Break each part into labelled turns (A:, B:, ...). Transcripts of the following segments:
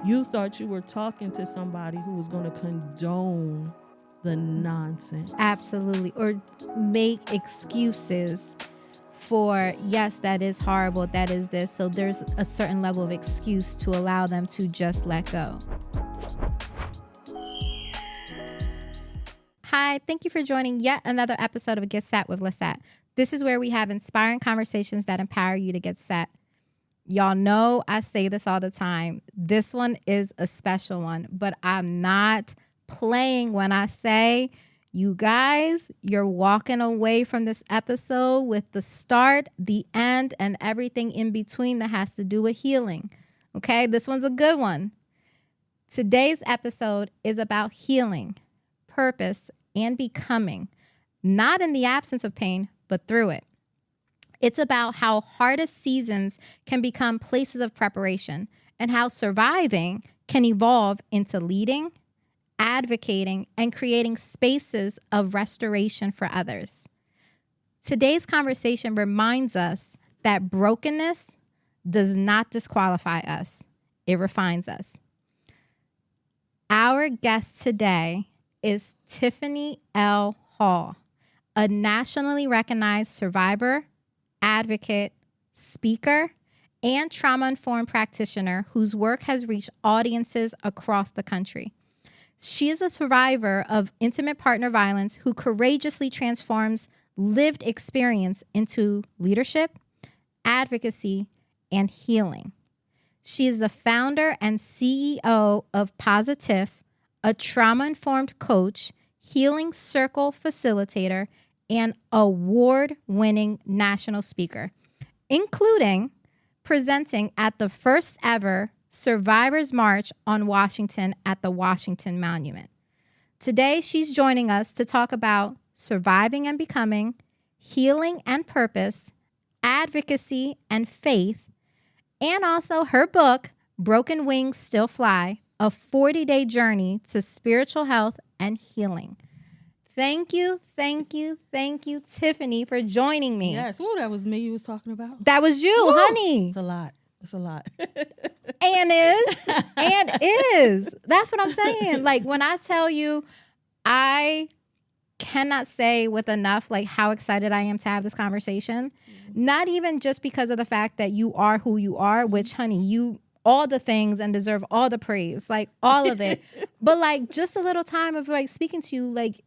A: You thought you were talking to somebody who was going to condone the nonsense.
B: Absolutely. Or make excuses for, yes, that is horrible, that is this. So there's a certain level of excuse to allow them to just let go. Hi, thank you for joining yet another episode of Get Set with Lissette. This is where we have inspiring conversations that empower you to get set. Y'all know I say this all the time. This one is a special one, but I'm not playing when I say, you guys, you're walking away from this episode with the start, the end, and everything in between that has to do with healing. Okay, this one's a good one. Today's episode is about healing, purpose, and becoming, not in the absence of pain, but through it. It's about how hardest seasons can become places of preparation and how surviving can evolve into leading, advocating, and creating spaces of restoration for others. Today's conversation reminds us that brokenness does not disqualify us. It refines us. Our guest today is Tiffiney L. Hall, a nationally recognized survivor, advocate, speaker, and trauma-informed practitioner whose work has reached audiences across the country. She is a survivor of intimate partner violence who courageously transforms lived experience into leadership, advocacy, and healing. She is the founder and CEO of PosiTiff, a trauma-informed coach, healing circle facilitator, and award-winning national speaker, including presenting at the first ever Survivors March on Washington at the Washington Monument. Today, she's joining us to talk about surviving and becoming, healing and purpose, advocacy and faith, and also her book, Broken Wings Still Fly, a 40-day journey to spiritual health and healing. Thank you, Tiffiney, for joining me.
A: Yes. Well, that was me you was talking about.
B: That was you,
A: Woo!
B: honey.
A: It's a lot. It's a lot.
B: And is. That's what I'm saying. Like, when I tell you, I cannot say with enough, like, how excited I am to have this conversation. Mm-hmm. Not even just because of the fact that you are who you are, which, honey, you all the things and deserve all the praise, like, all of it. But, like, just a little time of, like, speaking to you, like,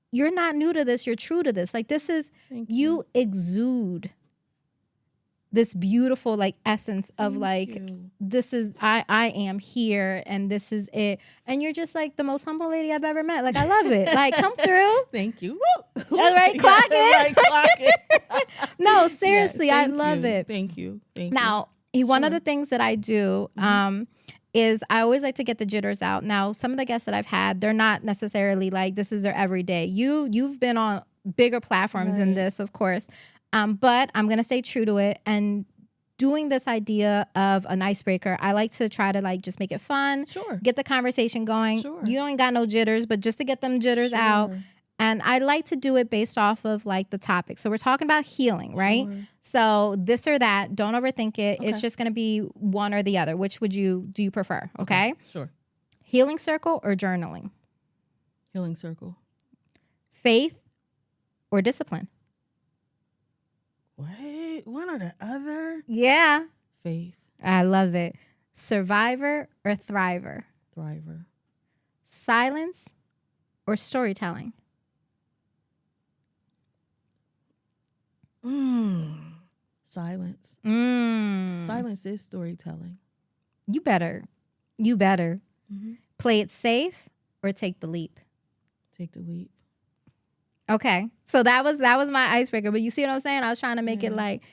B: you're not new to this. You're true to this. Like, this is, you exude this beautiful, like, essence of, this is, I am here and this is it. And you're just, like, the most humble lady I've ever met. Like, I love it. Like, come through.
A: Thank you.
B: All right, clock it. No, seriously,
A: Yes,
B: I love it.
A: Thank you.
B: Now, one of the things that I do, is I always like to get the jitters out. Now, some of the guests that I've had, they're not necessarily like this is their everyday. You've been on bigger platforms than this, of course. But I'm going to stay true to it. And doing this idea of an icebreaker, I like to try to like just make it fun.
A: Sure.
B: Get the conversation going. Sure. You ain't got no jitters, but just to get them jitters out. And I like to do it based off of like the topic. So we're talking about healing, right? Sure. So this or that, don't overthink it. Okay. It's just going to be one or the other. Which do you prefer? Okay.
A: Sure.
B: Healing circle or journaling?
A: Healing circle.
B: Faith or discipline?
A: Wait, one or the other?
B: Yeah.
A: Faith.
B: I love it. Survivor or thriver?
A: Thriver.
B: Silence or storytelling?
A: Silence. Silence is storytelling.
B: You better. Mm-hmm. Play it safe or take the leap?
A: Take the leap.
B: Okay. So that was my icebreaker. But you see what I'm saying? I was trying to make it like,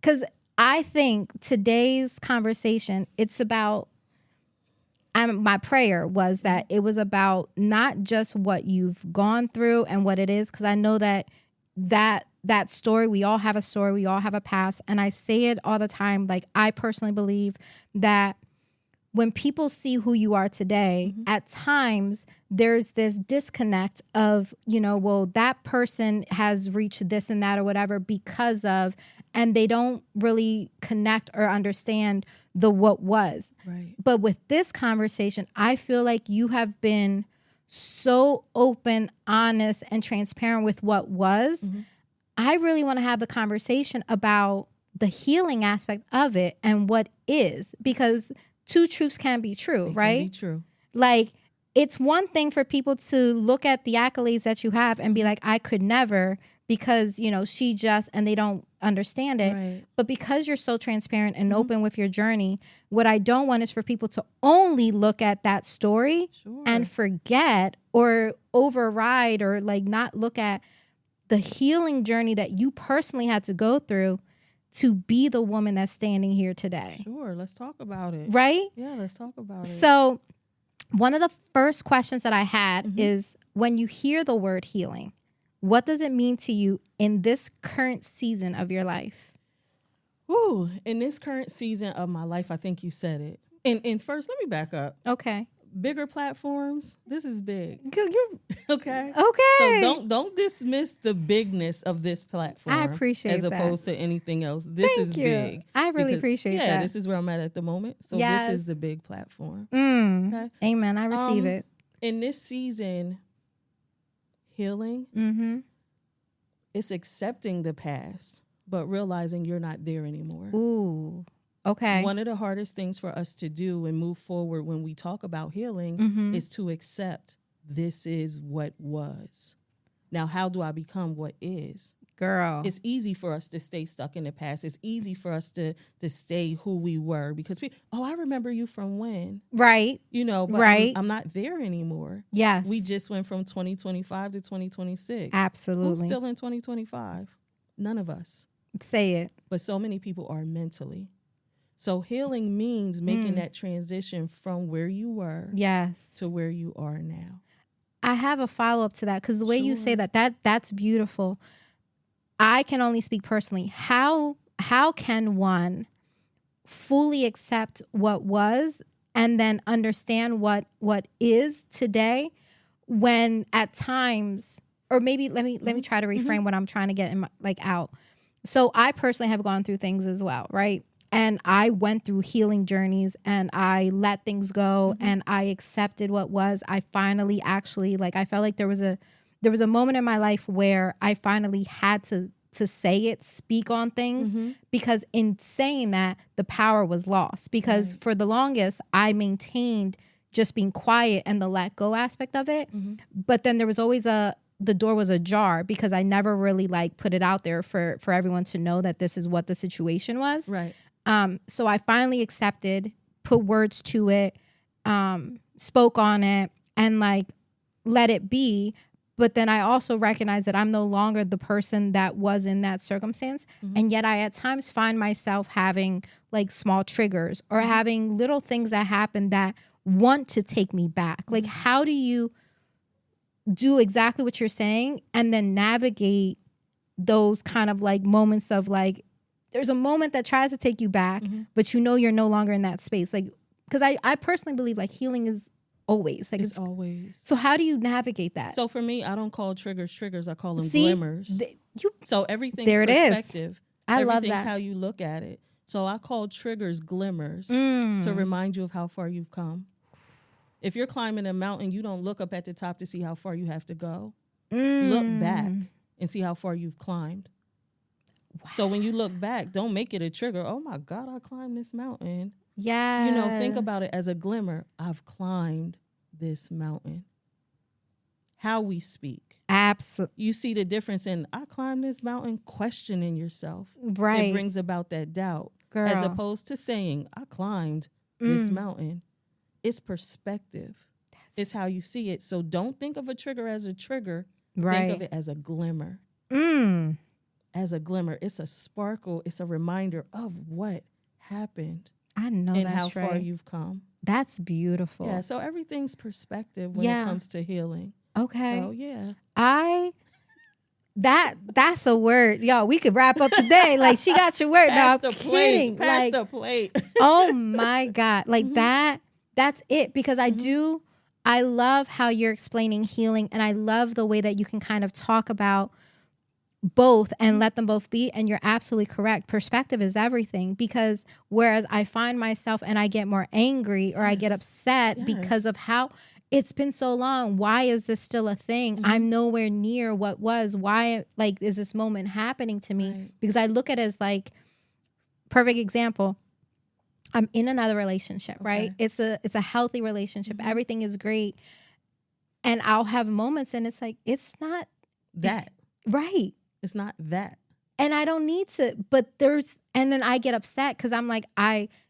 B: because I think today's conversation, it's about, my prayer was that it was about not just what you've gone through and what it is, because I know that story, we all have a story, we all have a past. And I say it all the time. Like, I personally believe that when people see who you are today, at times there's this disconnect of, well, that person has reached this and that or whatever because of, and they don't really connect or understand the what was.
A: Right.
B: But with this conversation, I feel like you have been so open, honest, and transparent with what was.
A: Mm-hmm.
B: I really want to have the conversation about the healing aspect of it and what is, because two truths can be true, right?
A: Can be true.
B: Like, it's one thing for people to look at the accolades that you have and be like, I could never, because, you know, she just, and they don't understand it.
A: Right.
B: But because you're so transparent and open with your journey, what I don't want is for people to only look at that story and forget or override or like not look at the healing journey that you personally had to go through to be the woman that's standing here today.
A: Sure. Let's talk about it.
B: Right?
A: Yeah, let's talk about it.
B: So one of the first questions that I had is, when you hear the word healing, what does it mean to you in this current season of your life?
A: Ooh, in this current season of my life, I think you said it. And first, let me back up.
B: Okay.
A: Bigger platforms, this is big. Okay.
B: Okay.
A: So don't dismiss the bigness of this platform.
B: I appreciate that.
A: as opposed to anything else. This
B: Thank
A: is
B: you.
A: big.
B: I really appreciate that.
A: Yeah, this is where I'm at the moment. So
B: Yes.
A: this is the big platform.
B: Okay. Amen. I receive it.
A: In this season, healing, it's accepting the past, but realizing you're not there anymore.
B: Ooh. Okay.
A: One of the hardest things for us to do and move forward when we talk about healing is to accept this is what was. Now, how do I become what is?
B: Girl.
A: It's easy for us to stay stuck in the past. It's easy for us to stay who we were because I remember you from when?
B: Right.
A: You know, but
B: Right.
A: I'm not there anymore.
B: Yes.
A: We just went from 2025 to 2026.
B: Absolutely.
A: Who's still in 2025? None of us.
B: Say it.
A: But so many people are mentally. So healing means making that transition from where you were
B: Yes.
A: to where you are now.
B: I have a follow-up to that, because the way you say that's beautiful. I can only speak personally. How can one fully accept what was and then understand what is today, when at times, or maybe let me try to reframe what I'm trying to get out. So I personally have gone through things as well, right? And I went through healing journeys and I let things go and I accepted what was. I finally actually, I felt like there was a moment in my life where I finally had to say it, speak on things, because in saying that, the power was lost. Because for the longest, I maintained just being quiet and the let go aspect of it. But then there was always the door was ajar, because I never really put it out there for everyone to know that this is what the situation was.
A: Right.
B: So I finally accepted, put words to it, spoke on it, and let it be. But then I also recognize that I'm no longer the person that was in that circumstance. And yet I at times find myself having small triggers or having little things that happen that want to take me back. How do you do exactly what you're saying and then navigate those kind of moments of there's a moment that tries to take you back, but you're no longer in that space. Because I personally believe healing is always. It's
A: always.
B: So how do you navigate that?
A: So for me, I don't call triggers. I call them glimmers. So everything's
B: there it
A: perspective.
B: Is. I love that.
A: Everything's how you look at it. So I call triggers glimmers to remind you of how far you've come. If you're climbing a mountain, you don't look up at the top to see how far you have to go. Look back and see how far you've climbed. Wow. So when you look back, don't make it a trigger. Oh my God, I climbed this mountain.
B: Yeah.
A: Think about it as a glimmer. I've climbed this mountain. How we speak.
B: Absolutely.
A: You see the difference in I climbed this mountain, questioning yourself.
B: Right.
A: It brings about that doubt.
B: Girl.
A: As opposed to saying, I climbed this mountain. It's perspective. It's how you see it. So don't think of a trigger as a trigger.
B: Right.
A: Think of it as a glimmer. As a glimmer. It's a sparkle. It's a reminder of what happened.
B: I know
A: and
B: that's
A: how
B: right.
A: far you've come.
B: That's beautiful.
A: Yeah, so everything's perspective when it comes to healing.
B: Okay.
A: Oh, yeah.
B: That's a word. Yo, we could wrap up today. She got your word.
A: Pass
B: no,
A: the
B: I'm
A: plate.
B: kidding.
A: Pass the plate.
B: Oh my God. That's it. Because I love how you're explaining healing, and I love the way that you can kind of talk about both and let them both be. And you're absolutely correct. Perspective is everything, because whereas I find myself and I get more angry or I get upset because of how it's been so long. Why is this still a thing? I'm nowhere near what was. Why, like, is this moment happening to me?
A: Right.
B: Because I look at it as like, perfect example. I'm in another relationship, right? It's a healthy relationship. Everything is great. And I'll have moments and it's like, it's not
A: that.
B: Right.
A: It's not that.
B: And I don't need to, and then I get upset because I'm like,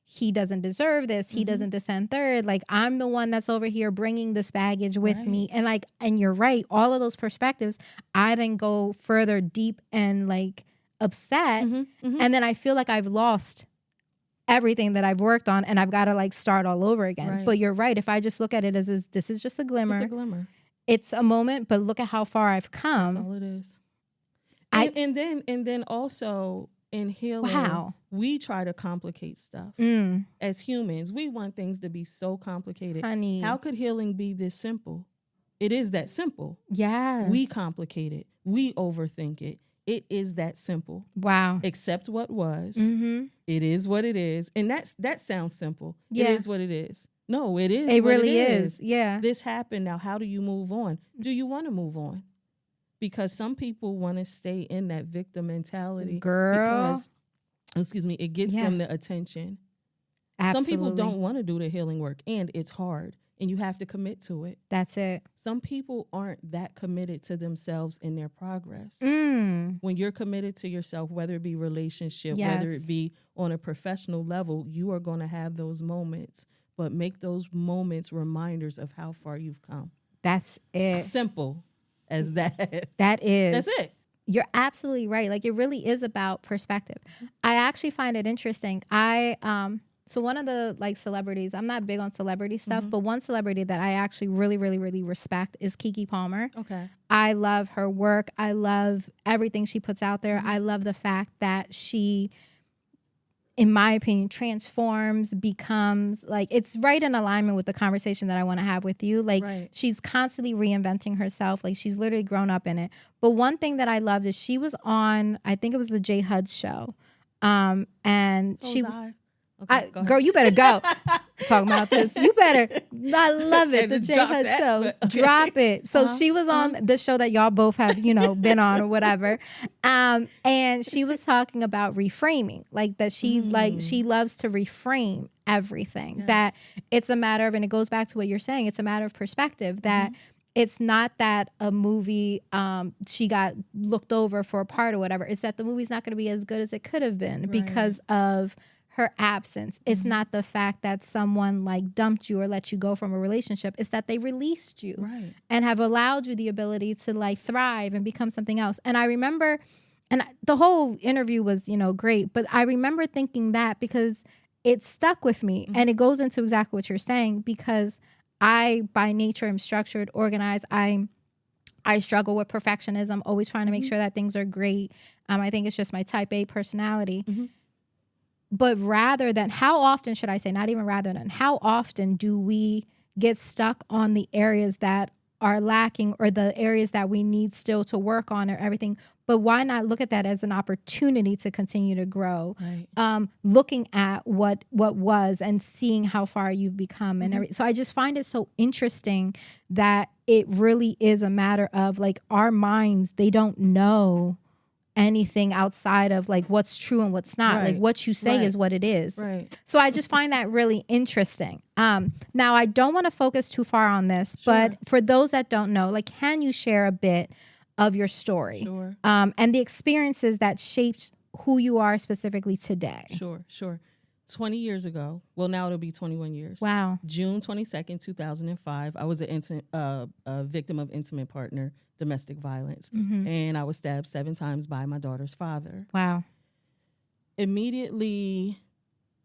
B: he doesn't deserve this. He doesn't descend third. Like, I'm the one that's over here bringing this baggage with me. And like, and you're right. All of those perspectives, I then go further deep and like upset. And then I feel like I've lost everything that I've worked on and I've got to like start all over again. Right. But you're right. If I just look at it as this is just a glimmer.
A: It's a glimmer.
B: It's a moment, but look at how far I've come.
A: That's all it is. And then also in healing, we try to complicate stuff. As humans, we want things to be so complicated.
B: Honey.
A: How could healing be this simple? It is that simple.
B: Yes.
A: We complicate it. We overthink it. It is that simple.
B: Wow.
A: Accept what was. It is what it is. And that sounds simple. Yeah. It is what it is. No, it is.
B: It really is. Yeah.
A: This happened. Now, how do you move on? Do you want to move on? Because some people want to stay in that victim mentality.
B: Girl.
A: Because, it gets them the attention.
B: Absolutely.
A: Some people don't want to do the healing work, and it's hard, and you have to commit to it.
B: That's it.
A: Some people aren't that committed to themselves in their progress. When you're committed to yourself, whether it be relationship, whether it be on a professional level, you are going to have those moments, but make those moments reminders of how far you've come.
B: That's it.
A: Simple as that.
B: That is.
A: That's it.
B: You're absolutely right. Like, it really is about perspective. I actually find it interesting. So one of the like celebrities, I'm not big on celebrity stuff, but one celebrity that I actually really, really, really respect is Keke Palmer.
A: Okay.
B: I love her work. I love everything she puts out there. I love the fact that she, in my opinion, transforms, becomes like, it's right in alignment with the conversation that I want to have with you. Like, she's constantly reinventing herself. Like, she's literally grown up in it. But one thing that I loved is she was on, I think it was the J Hud show. And so she was, okay, girl, you better go. Talking about this. You better. I love it. The J Hud show. Okay. Drop it. So she was on the show that y'all both have, been on or whatever. And she was talking about reframing, like that she loves to reframe everything. Yes. That it's a matter of, and it goes back to what you're saying, it's a matter of perspective, that it's not that a movie she got looked over for a part or whatever. It's that the movie's not going to be as good as it could have been because of her absence. It's not the fact that someone like dumped you or let you go from a relationship. It's that they released you and have allowed you the ability to like thrive and become something else. And I remember, and the whole interview was, great, but I remember thinking that because it stuck with me and it goes into exactly what you're saying, because I, by nature, am structured, organized. I struggle with perfectionism, always trying to make sure that things are great. I think it's just my type A personality. But rather than, how often should I say, not even rather than, how often do we get stuck on the areas that are lacking or the areas that we need still to work on or everything? But why not look at that as an opportunity to continue to grow? Looking at what was and seeing how far you've become and everything. So I just find it so interesting that it really is a matter of like our minds, they don't know anything outside of like what's true and what's not. Like what you say is what it is. So I just find that really interesting. Now I don't want to focus too far on this, but for those that don't know, like, can you share a bit of your story and the experiences that shaped who you are specifically today?
A: Sure. 20 years ago, well, now it'll be 21 years.
B: Wow.
A: June 22nd, 2005, I was a victim of intimate partner domestic violence. And I was stabbed 7 times by my daughter's father.
B: Wow.
A: Immediately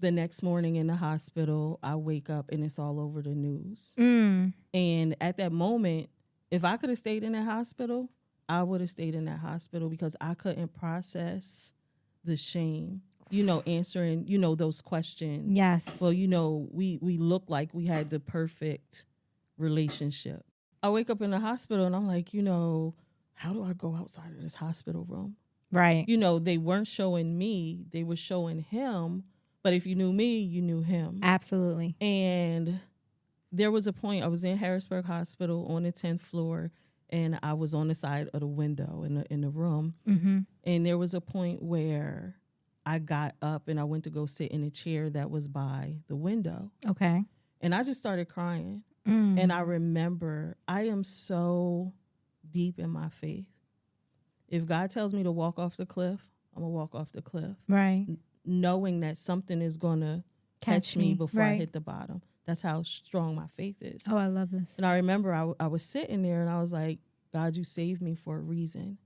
A: the next morning in the hospital, I wake up and it's all over the news. And at that moment, if I could have stayed in that hospital, I would have stayed in that hospital because I couldn't process the shame, answering, those questions.
B: Yes.
A: Well, we look like we had the perfect relationship. I wake up in the hospital and I'm like, how do I go outside of this hospital room?
B: Right.
A: You know, they weren't showing me, they were showing him. But if you knew me, you knew him.
B: Absolutely.
A: And there was a point, I was in Harrisburg Hospital on the 10th floor, and I was on the side of the window in the room.
B: Mm-hmm.
A: And there was a point where I got up and I went to go sit in a chair that was by the window.
B: Okay.
A: And I just started crying. And I remember I am so deep in my faith. If God tells me to walk off the cliff, I'm going to walk off the cliff.
B: Right.
A: Knowing that something is going to catch me before I hit the bottom. That's how strong my faith is.
B: Oh, I love this.
A: And I remember I was sitting there and I was like, God, you saved me for a reason.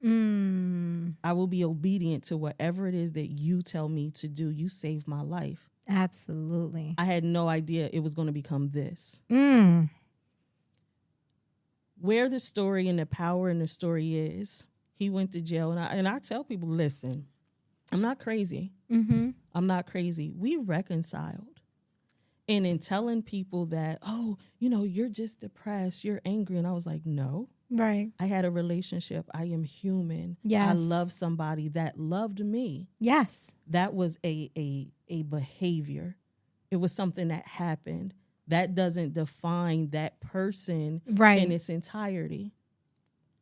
A: I will be obedient to whatever it is that you tell me to do. You saved my life.
B: Absolutely.
A: I had no idea it was going to become this. Where the story and the power in the story is, he went to jail. And I tell people, listen, I'm not crazy. I'm not crazy. We reconciled. And in telling people that, oh, you know, you're just depressed, you're angry. And I was like, no.
B: Right.
A: I had a relationship. I am human.
B: Yes.
A: I love somebody that loved me.
B: Yes.
A: That was a behavior. It was something that happened. That doesn't define that person in its entirety.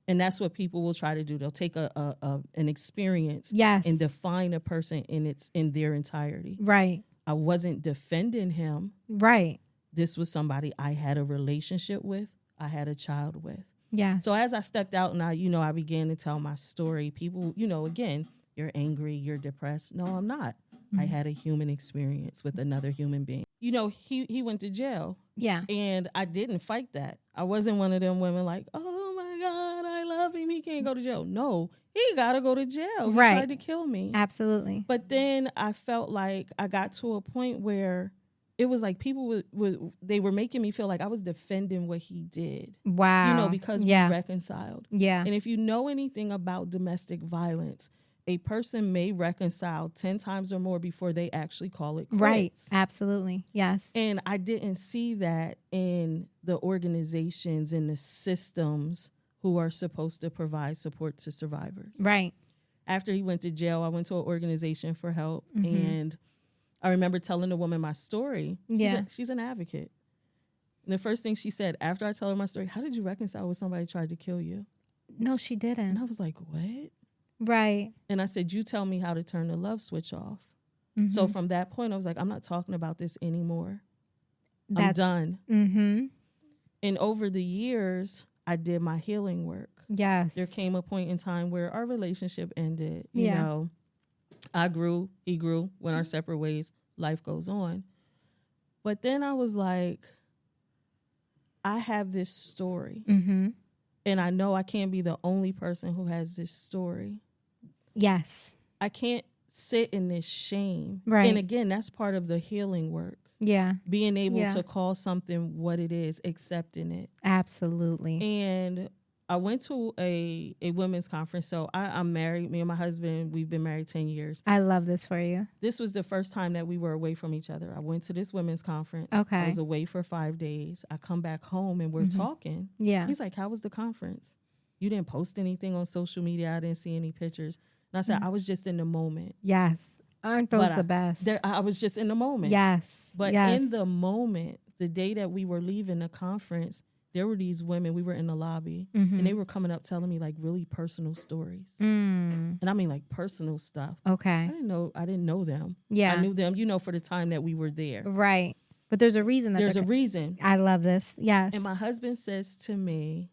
A: And that's what people will try to do. They'll take an experience and define a person in their entirety.
B: Right.
A: I wasn't defending him.
B: Right.
A: This was somebody I had a relationship with. I had a child with.
B: Yeah.
A: So as I stepped out and I began to tell my story, people, again, you're angry, you're depressed. No, I'm not. I had a human experience with another human being. He went to jail.
B: Yeah.
A: And I didn't fight that. I wasn't one of them women like, oh my God, I love him. He can't go to jail. No, he got to go to jail. He tried to kill me.
B: Absolutely.
A: But then I felt like I got to a point where it was like people they were making me feel like I was defending what he did.
B: Wow.
A: Because we reconciled.
B: Yeah.
A: And if you know anything about domestic violence, a person may reconcile 10 times or more before they actually call it quits.
B: Right. Absolutely. Yes.
A: And I didn't see that in the organizations and the systems who are supposed to provide support to survivors.
B: Right.
A: After he went to jail, I went to an organization for help. And I remember telling the woman my story. She's an advocate. And the first thing she said after I tell her my story, how did you reconcile with somebody who tried to kill you?
B: No, she didn't.
A: And I was like, what?
B: Right.
A: And I said, you tell me how to turn the love switch off. So from that point, I was like, I'm not talking about this anymore. I'm done. And over the years, I did my healing work.
B: Yes.
A: There came a point in time where our relationship ended. You know, I grew, he grew, went our separate ways. Life goes on. But then I was like, I have this story. And I know I can't be the only person who has this story.
B: Yes.
A: I can't sit in this shame.
B: Right.
A: And again, that's part of the healing work.
B: Yeah.
A: Being able to call something what it is, accepting it.
B: Absolutely.
A: And I went to a women's conference. So I'm married. Me and my husband, we've been married 10 years.
B: I love this for you.
A: This was the first time that we were away from each other. I went to this women's conference.
B: Okay.
A: I was away for 5 days. I come back home and we're talking.
B: Yeah.
A: He's like, how was the conference? You didn't post anything on social media. I didn't see any pictures. And I said, I was just in the moment.
B: Yes. Aren't those the best?
A: I was just in the moment.
B: Yes.
A: But in the moment, the day that we were leaving the conference, there were these women, we were in the lobby, and they were coming up telling me like really personal stories. And I mean like personal stuff.
B: Okay.
A: I didn't know them.
B: Yeah.
A: I knew them, for the time that we were there.
B: Right. But there's a reason.
A: There's a reason.
B: I love this. Yes.
A: And my husband says to me,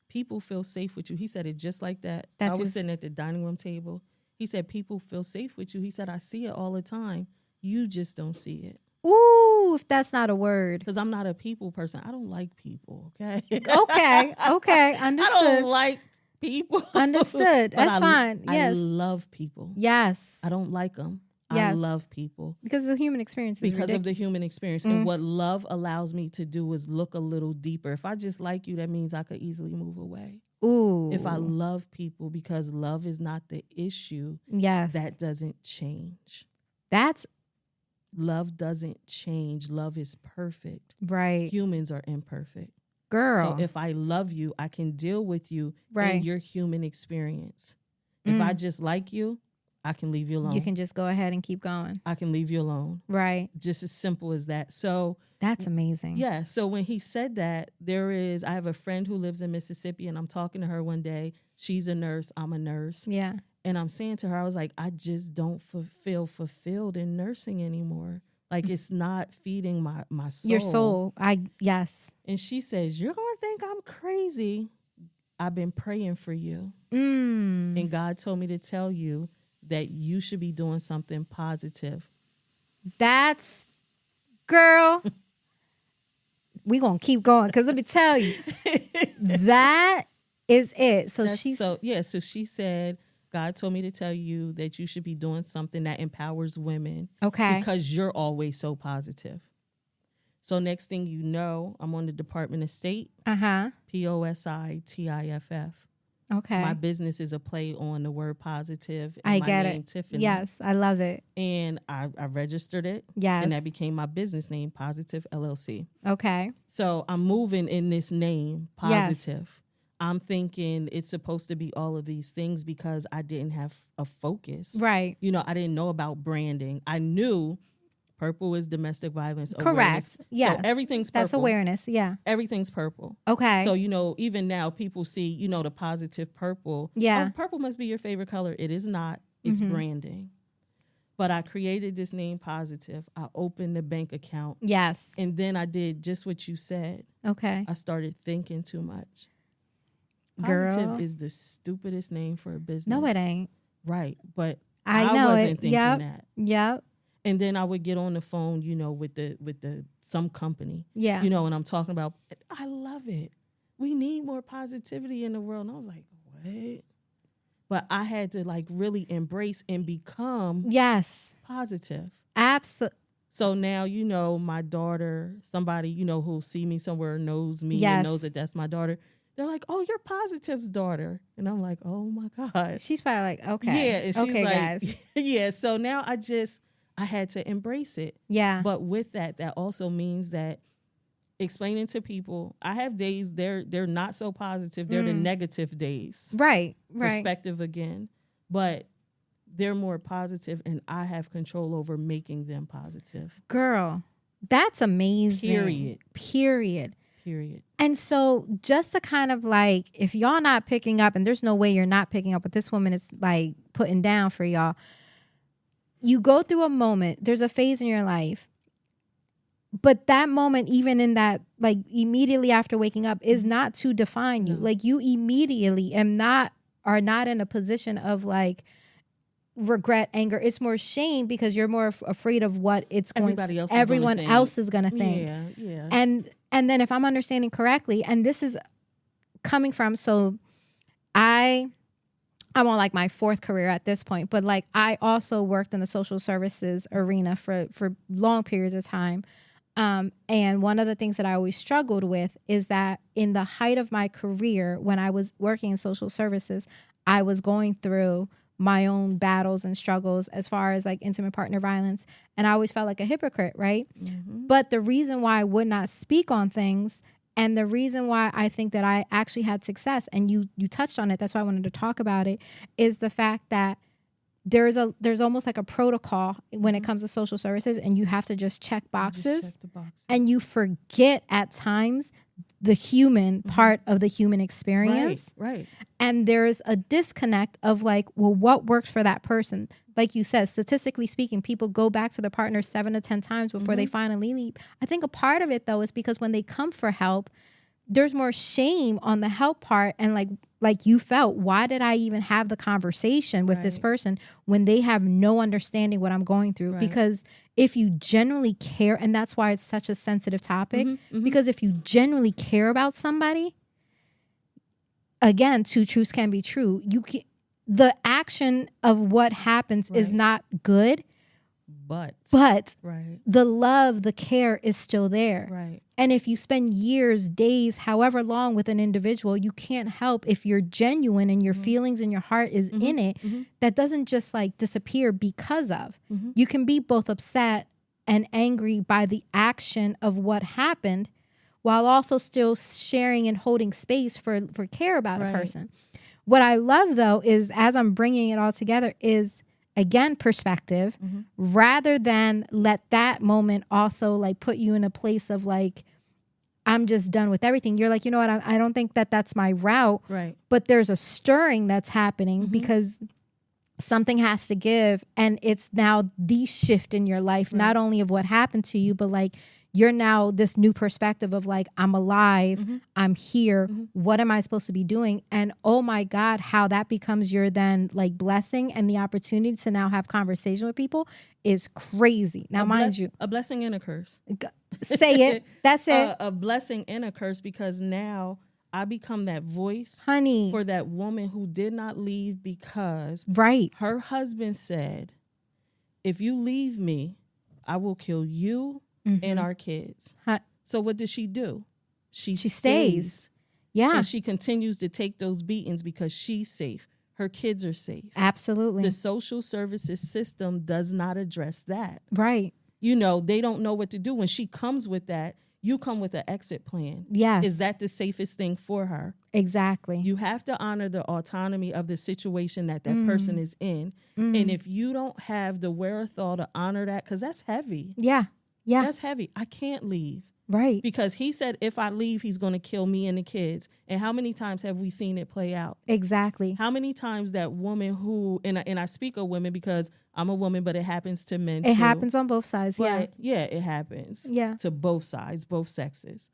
A: people feel safe with you. He said it just like that.
B: That's
A: I was sitting at the dining room table. He said, people feel safe with you. He said, I see it all the time. You just don't see it.
B: Ooh, if that's not a word.
A: Because I'm not a people person. I don't like people, okay?
B: Okay. Understood.
A: I don't like people.
B: Understood. That's fine. Yes.
A: I love people.
B: Yes.
A: I don't like them.
B: Yes.
A: I love people.
B: Because the human experience is
A: Because of the human experience. And what love allows me to do is look a little deeper. If I just like you, that means I could easily move away.
B: Ooh.
A: If I love people, because love is not the issue.
B: Yes.
A: That doesn't change.
B: Love
A: doesn't change. Love is perfect.
B: Right.
A: Humans are imperfect.
B: Girl.
A: So if I love you, I can deal with you
B: Right.
A: in your human experience. If I just like you, I can leave you alone.
B: You can just go ahead and keep going.
A: I can leave you alone.
B: Right.
A: Just as simple as that. So
B: that's amazing.
A: Yeah. So when he said that, I have a friend who lives in Mississippi, and I'm talking to her one day. She's a nurse. I'm a nurse.
B: Yeah.
A: And I'm saying to her, I was like, I just don't feel fulfilled in nursing anymore. Like, it's not feeding my soul.
B: Your soul. Yes.
A: And she says, you're going to think I'm crazy. I've been praying for you. And God told me to tell you that you should be doing something positive.
B: That's, girl, we going to keep going. Because let me tell you, that is it. So
A: So she said, God told me to tell you that you should be doing something that empowers women.
B: Okay.
A: Because you're always so positive. So next thing you know, I'm on the Department of State. POSITIFF.
B: Okay.
A: My business is a play on the word positive.
B: I
A: my
B: get
A: name,
B: it.
A: Tiffiney.
B: Yes, I love it.
A: And I registered it.
B: Yes.
A: And that became my business name, PosiTiff LLC.
B: Okay.
A: So I'm moving in this name, positive. Yes. I'm thinking it's supposed to be all of these things because I didn't have a focus.
B: Right.
A: You know, I didn't know about branding. I knew purple is domestic violence
B: awareness. Correct. Yeah.
A: So everything's purple.
B: That's awareness. Yeah.
A: Everything's purple.
B: Okay.
A: So, you know, even now people see, you know, the positive purple.
B: Yeah.
A: Oh, purple must be your favorite color. It is not. It's branding. But I created this name, positive. I opened the bank account.
B: Yes.
A: And then I did just what you said.
B: Okay.
A: I started thinking too much.
B: Girl.
A: PosiTiff is the stupidest name for a business.
B: No, it ain't.
A: Right. But
B: I
A: wasn't thinking that.
B: Yep.
A: And then I would get on the phone, you know, with some company.
B: Yeah.
A: You know, and I'm talking about, I love it. We need more positivity in the world. And I was like, what? But I had to like really embrace and become positive.
B: Absolutely.
A: So now, you know, my daughter, somebody, you know, who'll see me somewhere, knows me and knows that that's my daughter. They're like, oh, you're Positive's daughter. And I'm like, oh my God.
B: She's probably like, okay.
A: Yeah. And she's
B: okay,
A: like,
B: guys.
A: Yeah. So now I had to embrace it.
B: Yeah.
A: But with that also means that explaining to people, I have days they're not so positive. They're the negative days.
B: Right.
A: Perspective again. But they're more positive and I have control over making them positive.
B: Girl, that's amazing. Period. And so just to kind of like, if y'all not picking up, and there's no way you're not picking up what this woman is like putting down for y'all, you go through a moment, there's a phase in your life, but that moment, even in that, like immediately after waking up, is not to define you. Like you immediately are not in a position of like regret, anger. It's more shame because you're more afraid of what everyone else is going to think.
A: Yeah.
B: And then if I'm understanding correctly, and this is coming from, so I'm on like my fourth career at this point, but like I also worked in the social services arena for long periods of time. And one of the things that I always struggled with is that in the height of my career, when I was working in social services, I was going through my own battles and struggles as far as like intimate partner violence. And I always felt like a hypocrite, right? Mm-hmm. But the reason why I would not speak on things, and the reason why I think that I actually had success, and you touched on it, that's why I wanted to talk about it, is the fact that there's almost like a protocol when it comes to social services, and you have to just check boxes. And you forget at times the human part of the human experience.
A: Right.
B: And there's a disconnect of like, well, what works for that person? Like you said, statistically speaking, people go back to their partner 7 to 10 times before they finally leave. I think a part of it, though, is because when they come for help, there's more shame on the help part. And like you felt, why did I even have the conversation with this person when they have no understanding what I'm going through? Right. Because if you genuinely care, and that's why it's such a sensitive topic, because if you genuinely care about somebody, again, two truths can be true. The action of what happens is not good, but the love, the care is still there.
A: Right.
B: And if you spend years, days, however long with an individual, you can't help if you're genuine and your feelings and your heart is in it. That doesn't just like disappear because of. You can be both upset and angry by the action of what happened while also still sharing and holding space for care about
A: Right.
B: a person. What I love, though, is as I'm bringing it all together is, again, perspective, rather than let that moment also like put you in a place of like, I'm just done with everything. You're like, you know what? I don't think that that's my route.
A: Right.
B: But there's a stirring that's happening because something has to give. And it's now the shift in your life, not only of what happened to you, but like you're now this new perspective of like, I'm alive, I'm here. What am I supposed to be doing? And oh my God, how that becomes your then like blessing, and the opportunity to now have conversation with people is crazy. Now, mind you,
A: a blessing and a curse.
B: Say it. That's it.
A: A blessing and a curse, because now I become that voice,
B: Honey,
A: for that woman who did not leave because
B: right.
A: her husband said, if you leave me, I will kill you and our kids. So what does she do? She stays.
B: Yeah.
A: And she continues to take those beatings because she's safe. Her kids are safe.
B: Absolutely.
A: The social services system does not address that.
B: Right.
A: You know, they don't know what to do. When she comes with that, you come with an exit plan.
B: Yes.
A: Is that the safest thing for her?
B: Exactly.
A: You have to honor the autonomy of the situation that person is in. And if you don't have the wherewithal to honor that, because that's heavy.
B: Yeah. Yeah.
A: That's heavy. I can't leave.
B: Right.
A: Because he said, if I leave, he's going to kill me and the kids. And how many times have we seen it play out?
B: Exactly.
A: How many times that woman who, and I speak of women because I'm a woman, but it happens to men too.
B: It happens on both sides.
A: But yeah, it happens.
B: Yeah.
A: To both sides, both sexes.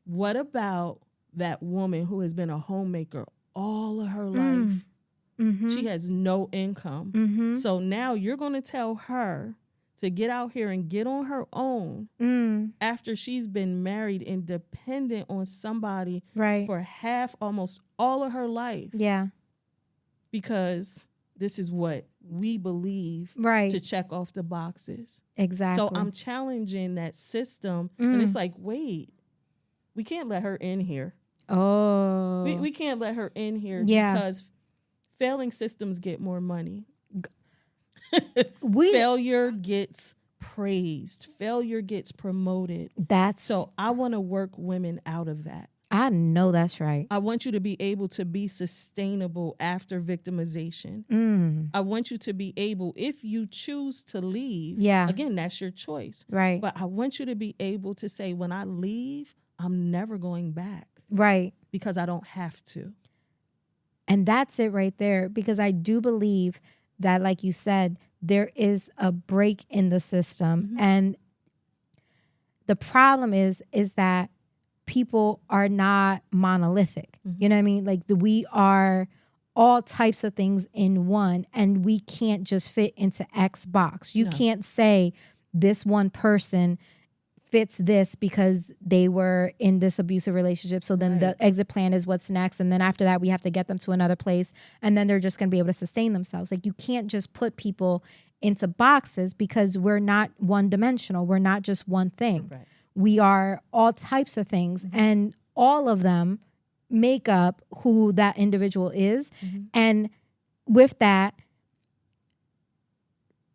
A: What about that woman who has been a homemaker all of her life? She has no income. So now you're going to tell her to get out here and get on her own after she's been married and dependent on somebody for half, almost all of her life.
B: Yeah.
A: Because this is what we believe to check off the boxes.
B: Exactly.
A: So I'm challenging that system. And it's like, wait, we can't let her in here.
B: Oh.
A: We can't let her in here because failing systems get more money. Failure gets praised. Failure gets promoted. So I want to work women out of that.
B: I know that's right.
A: I want you to be able to be sustainable after victimization. I want you to be able, if you choose to leave, again, that's your choice.
B: Right.
A: But I want you to be able to say, when I leave, I'm never going back.
B: Right.
A: Because I don't have to.
B: And that's it right there. Because I do believe that, like you said, there is a break in the system. And the problem is that people are not monolithic. You know what I mean? Like we are all types of things in one, and we can't just fit into X box. You can't say this one person fits this because they were in this abusive relationship. So then the exit plan is what's next. And then after that, we have to get them to another place. And then they're just going to be able to sustain themselves. Like you can't just put people into boxes because we're not one dimensional. We're not just one thing. Right. We are all types of things, and all of them make up who that individual is. And with that,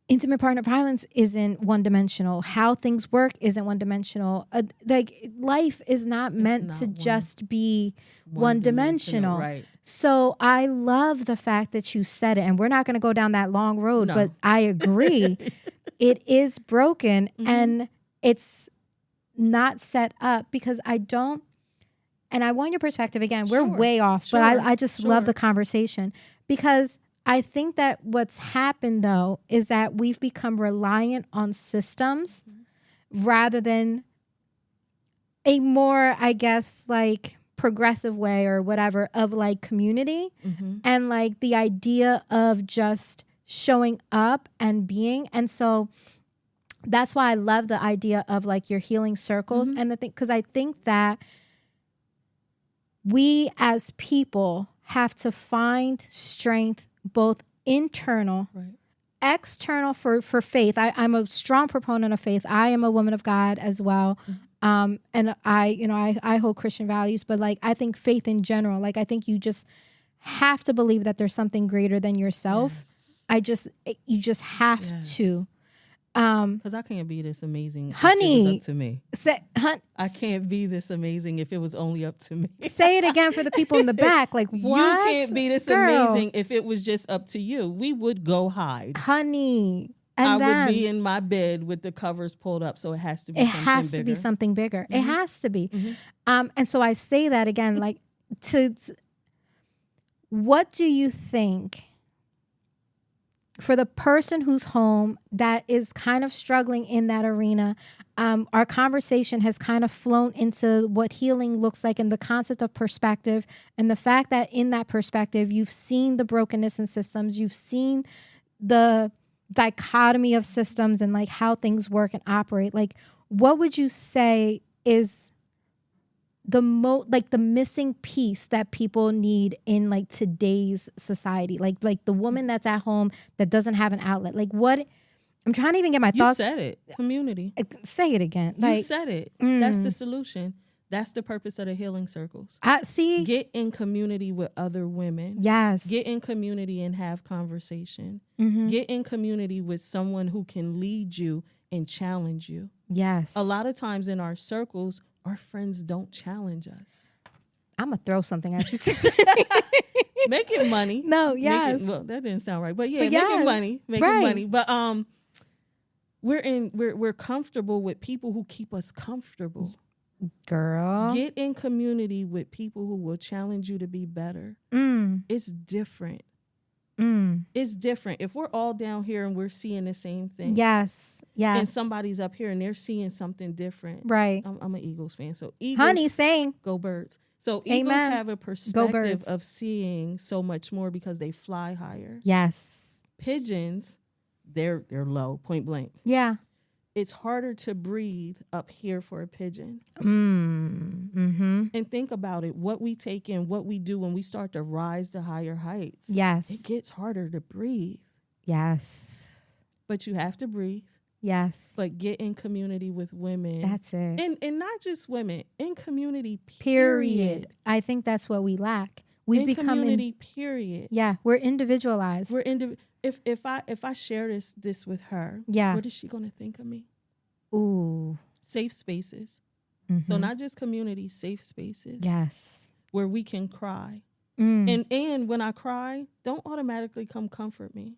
B: intimate partner violence isn't one-dimensional. How things work isn't one-dimensional. Like life is not meant to just be one-dimensional.
A: Right.
B: So I love the fact that you said it, and we're not going to go down that long road, but I agree. It is broken, and it's not set up because I don't, and I want your perspective again. We're way off, but I just love the conversation because I think that what's happened, though, is that we've become reliant on systems rather than a more, I guess, like progressive way or whatever of like community and like the idea of just showing up and being. And so that's why I love the idea of like your healing circles and the thing, because I think that we as people have to find strength both internal, external for faith. I'm a strong proponent of faith. I am a woman of God as well. And I hold Christian values, but like, I think faith in general, like, I think you just have to believe that there's something greater than yourself. You just have to.
A: Because I can't be this amazing
B: honey,
A: if it was up to me. I can't be this amazing if it was only up to me.
B: Say it again for the people in the back. Like, what?
A: You can't be this amazing if it was just up to you. We would go hide.
B: Honey.
A: And I would be in my bed with the covers pulled up, so it has to be something bigger. It has to be
B: something bigger. Mm-hmm. It has to be. Mm-hmm. And so I say that again, like, what do you think for the person who's home that is kind of struggling in that arena? Our conversation has kind of flown into what healing looks like and the concept of perspective, and the fact that in that perspective, you've seen the brokenness in systems, you've seen the dichotomy of systems and like how things work and operate. Like, what would you say is the missing piece that people need in like today's society? Like the woman that's at home that doesn't have an outlet. Like, what? I'm trying to even get my thoughts.
A: You said it. Community.
B: Say it again.
A: You said it. That's the solution. That's the purpose of the healing circles.
B: See.
A: Get in community with other women.
B: Yes.
A: Get in community and have conversation.
B: Mm-hmm.
A: Get in community with someone who can lead you and challenge you.
B: Yes.
A: A lot of times in our circles, our friends don't challenge us.
B: I'm going to throw something at you too.
A: Making money.
B: No, yes.
A: Well, that didn't sound right. But yeah, making money. Making money. But we're comfortable with people who keep us comfortable.
B: Girl.
A: Get in community with people who will challenge you to be better. It's different. It's different. If we're all down here and we're seeing the same thing.
B: Yes.
A: And somebody's up here and they're seeing something different.
B: Right.
A: I'm an Eagles fan. So Eagles.
B: Honey, same.
A: Go Birds. So Eagles
B: Amen.
A: have a perspective of seeing so much more because they fly higher.
B: Yes.
A: Pigeons, they're low, point blank.
B: Yeah.
A: It's harder to breathe up here for a pigeon.
B: Mm-hmm.
A: And think about it. What we take in, what we do when we start to rise to higher heights.
B: Yes.
A: It gets harder to breathe.
B: Yes.
A: But you have to breathe.
B: Yes.
A: But get in community with women.
B: That's it.
A: And not just women, in community,
B: period. I think that's what we lack. We've become
A: community, period.
B: Yeah, we're individualized.
A: If I share this with her,
B: yeah,
A: what is she gonna think of me?
B: Ooh.
A: Safe spaces. Mm-hmm. So not just community, safe spaces.
B: Yes.
A: Where we can cry. And when I cry, don't automatically come comfort me.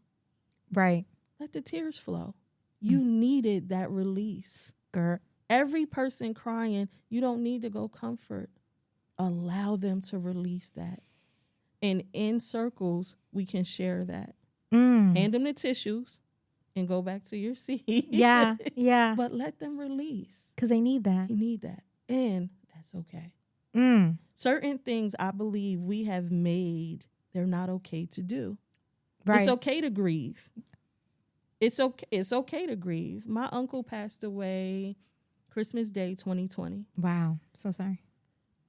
B: Right.
A: Let the tears flow. You needed that release.
B: Girl.
A: Every person crying, you don't need to go comfort. Allow them to release that. And in circles, we can share that. Hand them the tissues and go back to your seat.
B: Yeah, yeah.
A: But let them release.
B: Because they need that.
A: They need that. And that's okay. Certain things I believe we have made, they're not okay to do. Right. It's okay to grieve. It's okay to grieve. My uncle passed away Christmas Day 2020.
B: Wow. So sorry.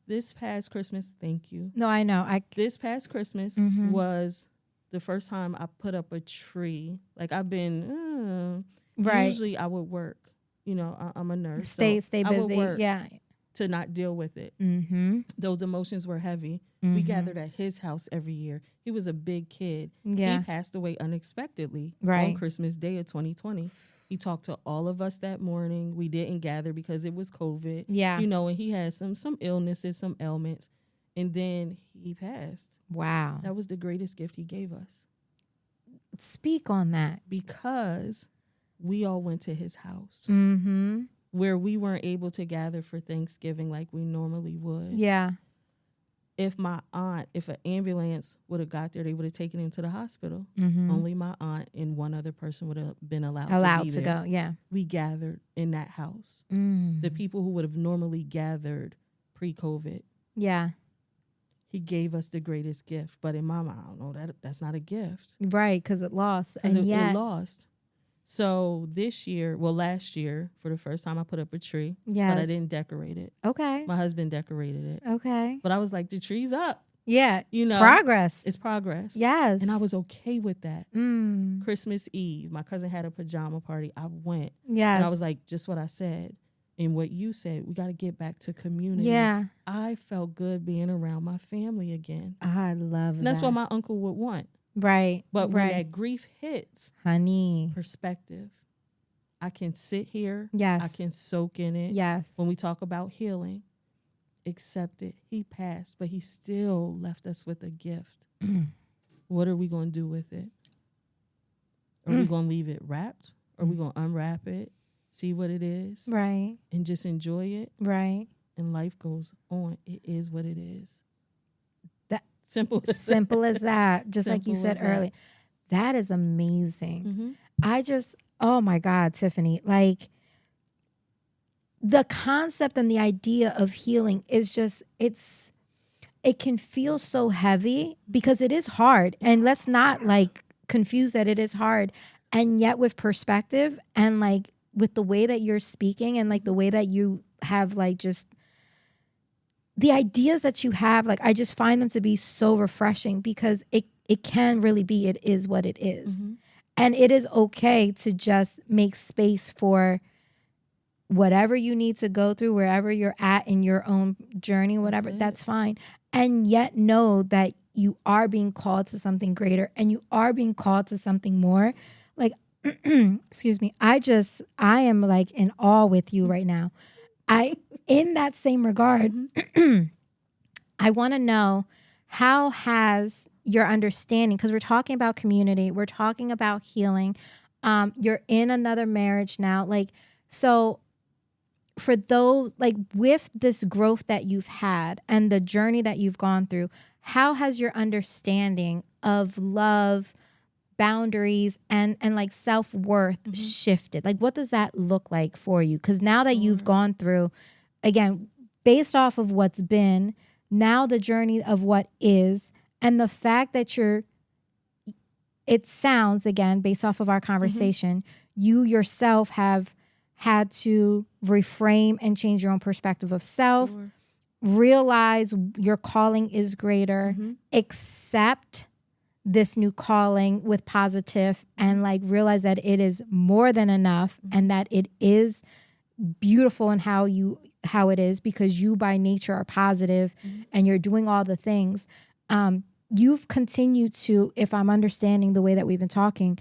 A: This past Christmas, thank you.
B: No, I know.
A: This past Christmas was the first time I put up a tree. Like I've been,
B: right.
A: Usually I would work. You know, I'm a nurse.
B: Stay busy.
A: I would work
B: yeah.
A: To not deal with it. Those emotions were heavy. We gathered at his house every year. He was a big kid.
B: Yeah.
A: He passed away unexpectedly
B: on
A: Christmas Day of 2020. He talked to all of us that morning. We didn't gather because it was COVID.
B: Yeah.
A: You know, and he had some illnesses, some ailments. And then he passed.
B: Wow.
A: That was the greatest gift he gave us.
B: Speak on that.
A: Because we all went to his house. Where we weren't able to gather for Thanksgiving like we normally would.
B: Yeah.
A: If an ambulance would have got there, they would have taken him to the hospital. Only my aunt and one other person would have been allowed to
B: go. Yeah.
A: We gathered in that house. The people who would have normally gathered pre-COVID.
B: Yeah.
A: He gave us the greatest gift. But in my mind, I don't know, that's not a gift.
B: Right, because it lost.
A: Because it lost. So last year, for the first time, I put up a tree.
B: Yes.
A: But I didn't decorate it.
B: Okay.
A: My husband decorated it.
B: Okay.
A: But I was like, the tree's up.
B: Yeah.
A: You know.
B: Progress.
A: It's progress.
B: Yes.
A: And I was okay with that. Christmas Eve, my cousin had a pajama party. I went.
B: Yes.
A: And I was like, just what I said. And what you said, we got to get back to community.
B: Yeah.
A: I felt good being around my family again.
B: I love that.
A: And that's what my uncle would want.
B: Right.
A: But when that grief hits,
B: honey,
A: perspective. I can sit here.
B: Yes.
A: I can soak in it.
B: Yes.
A: When we talk about healing, accept it. He passed, but he still left us with a gift. What are we going to do with it? Are we going to leave it wrapped? Are we going to unwrap it, see what it is,
B: Right.
A: and just enjoy it?
B: Right.
A: And life goes on. It is what it is.
B: That
A: simple
B: as that. Just like you said earlier. That is amazing. Oh my God, Tiffany, like the concept and the idea of healing is just, it can feel so heavy because it is hard. And let's not like confuse that it is hard. And yet with perspective and like with the way that you're speaking and like the way that you have like just the ideas that you have, like I just find them to be so refreshing because it can really be, it is what it is. And it is okay to just make space for whatever you need to go through, wherever you're at in your own journey, whatever, that's fine. And yet know that you are being called to something greater and you are being called to something more. Like, excuse me, I am like in awe with you right now. In that same regard, I want to know, how has your understanding, because we're talking about community, we're talking about healing, you're in another marriage now, like, so for those, like with this growth that you've had and the journey that you've gone through, how has your understanding of love, boundaries, and like self-worth shifted? Like, what does that look like for you? Because now that you've gone through, again, based off of what's been, now the journey of what is, and the fact that it sounds, again, based off of our conversation, you yourself have had to reframe and change your own perspective of self, realize your calling is greater, accept this new calling with PosiTiff, and like realize that it is more than enough and that it is beautiful in how it is, because you by nature are positive and you're doing all the things. You've continued to, if I'm understanding the way that we've been talking,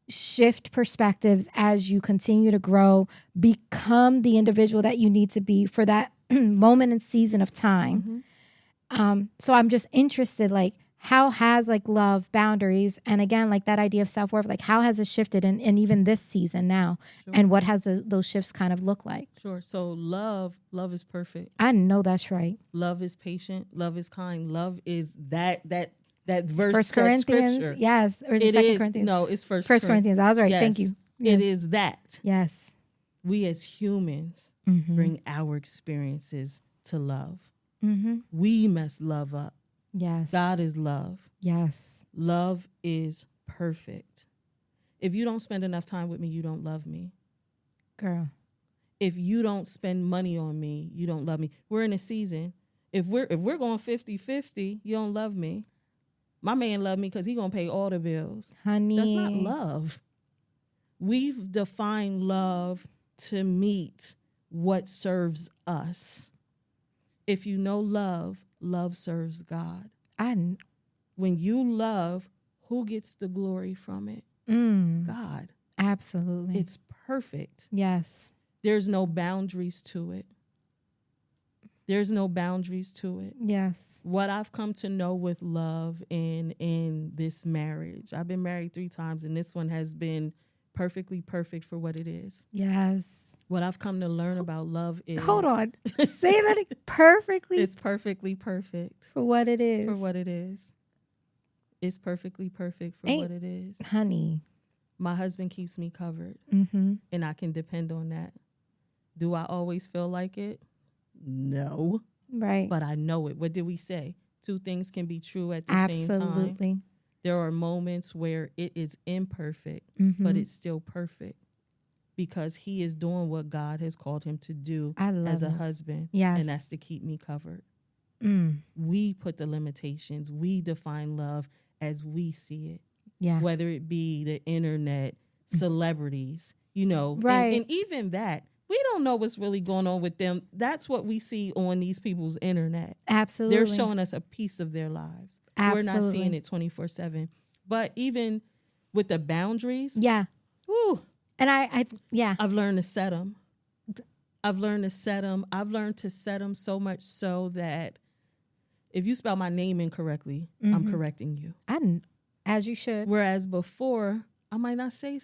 B: shift perspectives as you continue to grow, become the individual that you need to be for that moment and season of time. So I'm just interested, like, how has like love, boundaries, and again, like that idea of self-worth, like how has it shifted in even this season now? And what has those shifts kind of look like?
A: Sure. So love is perfect.
B: I know that's right.
A: Love is patient. Love is kind. Love is that verse.
B: First Corinthians,
A: scripture.
B: Yes, or is it Second Corinthians?
A: No, it's First
B: Corinthians. I was right.
A: Yes.
B: Thank you.
A: It is that.
B: Yes.
A: We as humans bring our experiences to love. We mess love up.
B: Yes.
A: God is love.
B: Yes.
A: Love is perfect. If you don't spend enough time with me, you don't love me.
B: Girl.
A: If you don't spend money on me, you don't love me. We're in a season. If we're going 50-50, you don't love me. My man love me because he going to pay all the bills.
B: Honey.
A: That's not love. We've defined love to meet what serves us. If you know love serves God. When you love, who gets the glory from it? God.
B: Absolutely.
A: It's perfect.
B: Yes.
A: There's no boundaries to it. There's no boundaries to it.
B: Yes.
A: What I've come to know with love in this marriage, I've been married 3 times, and this one has been perfectly perfect for what it is.
B: Yes.
A: What I've come to learn about love is...
B: Hold on. Say that perfectly.
A: It's perfectly perfect.
B: For what it is.
A: For what it is. It's perfectly perfect for what it is.
B: Honey.
A: My husband keeps me covered, and I can depend on that. Do I always feel like it? No.
B: Right.
A: But I know it. What did we say? 2 things can be true at the same time.
B: Absolutely.
A: There are moments where it is imperfect, but it's still perfect because he is doing what God has called him to do as a husband.
B: Yes.
A: And that's to keep me covered. We put the limitations. We define love as we see it.
B: Yeah.
A: Whether it be the internet, celebrities,
B: Right.
A: And even that, we don't know what's really going on with them. That's what we see on these people's internet.
B: Absolutely.
A: They're showing us a piece of their lives.
B: Absolutely.
A: We're not seeing it 24/7. But even with the boundaries.
B: Yeah.
A: Woo,
B: And I've
A: learned to set them. I've learned to set them so much so that if you spell my name incorrectly, I'm correcting you.
B: As you should.
A: Whereas before, I might not say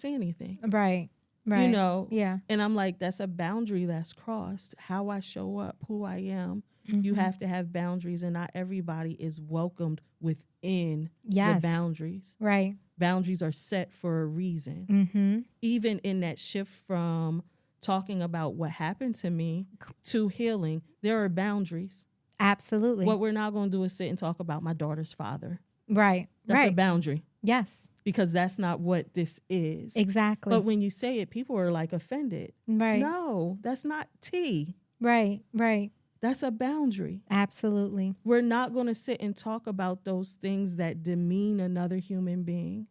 A: anything.
B: Right.
A: You know?
B: Yeah.
A: And I'm like, that's a boundary that's crossed. How I show up, who I am. You have to have boundaries, and not everybody is welcomed within the boundaries.
B: Right.
A: Boundaries are set for a reason. Even in that shift from talking about what happened to me to healing, there are boundaries.
B: Absolutely.
A: What we're not going to do is sit and talk about my daughter's father.
B: Right.
A: That's a boundary.
B: Yes.
A: Because that's not what this is.
B: Exactly.
A: But when you say it, people are like offended.
B: Right.
A: No, that's not tea.
B: Right. Right.
A: That's a boundary.
B: Absolutely.
A: We're not going to sit and talk about those things that demean another human being.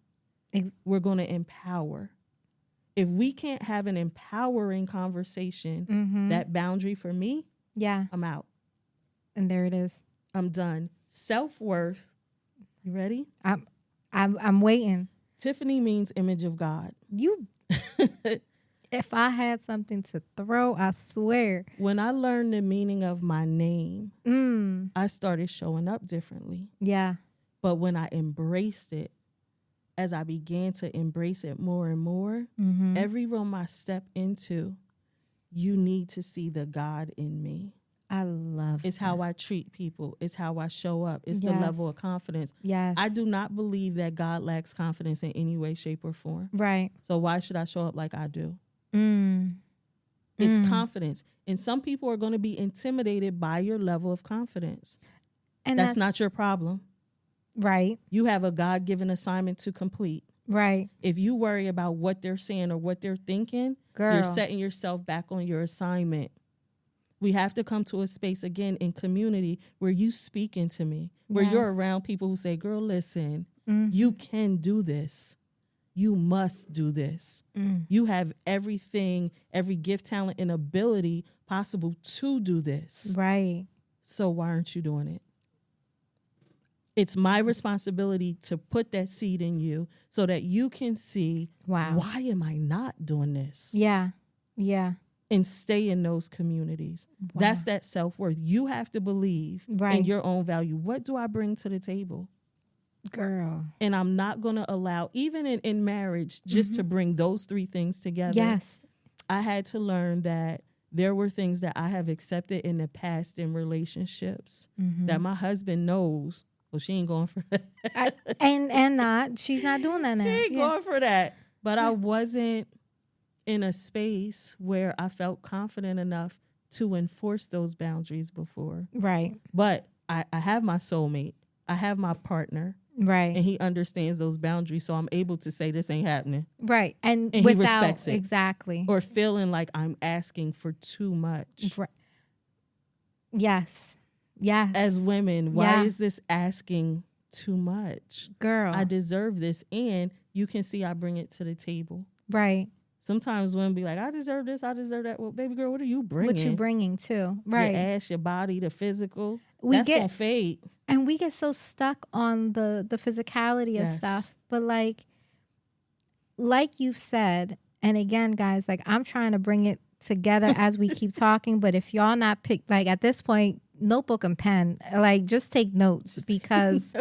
A: We're going to empower. If we can't have an empowering conversation, that boundary for me, I'm out.
B: And there it is.
A: I'm done. Self-worth. You ready?
B: I'm waiting.
A: Tiffiney means image of God.
B: If I had something to throw, I swear.
A: When I learned the meaning of my name, I started showing up differently.
B: Yeah.
A: But when I embraced it, as I began to embrace it more and more, every room I step into, you need to see the God in me.
B: I love
A: It's how I treat people. It's how I show up. It's the level of confidence.
B: Yes.
A: I do not believe that God lacks confidence in any way, shape, or form.
B: Right.
A: So why should I show up like I do? It's confidence. And some people are going to be intimidated by your level of confidence. And that's not your problem.
B: Right.
A: You have a God-given assignment to complete.
B: Right.
A: If you worry about what they're saying or what they're thinking, you're setting yourself back on your assignment. We have to come to a space again in community where you speak into me, where you're around people who say, girl, listen, you can do this. You must do this. You have everything, every gift, talent, and ability possible to do this.
B: Right.
A: So why aren't you doing it? It's my responsibility to put that seed in you so that you can see, why am I not doing this?
B: Yeah. Yeah.
A: And stay in those communities. Wow. That's that self-worth. You have to believe in your own value. What do I bring to the table?
B: Girl.
A: And I'm not going to allow, even in marriage, just to bring those three things together.
B: Yes.
A: I had to learn that there were things that I have accepted in the past in relationships that my husband knows. Well, she ain't going for that.
B: She's not doing that now.
A: She ain't going for that. But I wasn't in a space where I felt confident enough to enforce those boundaries before.
B: Right.
A: But I have my soulmate. I have my partner.
B: Right.
A: And he understands those boundaries, so I'm able to say this ain't happening.
B: Right. And
A: he respects it.
B: Exactly.
A: Or feeling like I'm asking for too much.
B: Right. Yes. Yes.
A: As women, why is this asking too much?
B: Girl.
A: I deserve this. And you can see I bring it to the table.
B: Right.
A: Sometimes women be like, I deserve this, I deserve that. Well, baby girl, what are you bringing?
B: What you bringing too? Right.
A: Your ass, your body, the physical. That's going to fade.
B: And we get so stuck on the physicality of stuff. But like you've said, and again, guys, like I'm trying to bring it together as we keep talking. But if y'all not pick, like at this point, notebook and pen, like just take notes because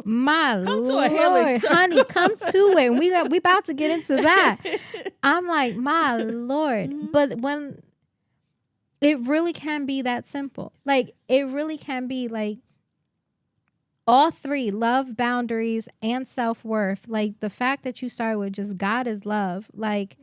B: my Lord, honey, come to it. We about to get into that. I'm like, my Lord. But when it really can be that simple, like it really can be like all three, love, boundaries, and self-worth. Like the fact that you started with just God is love, like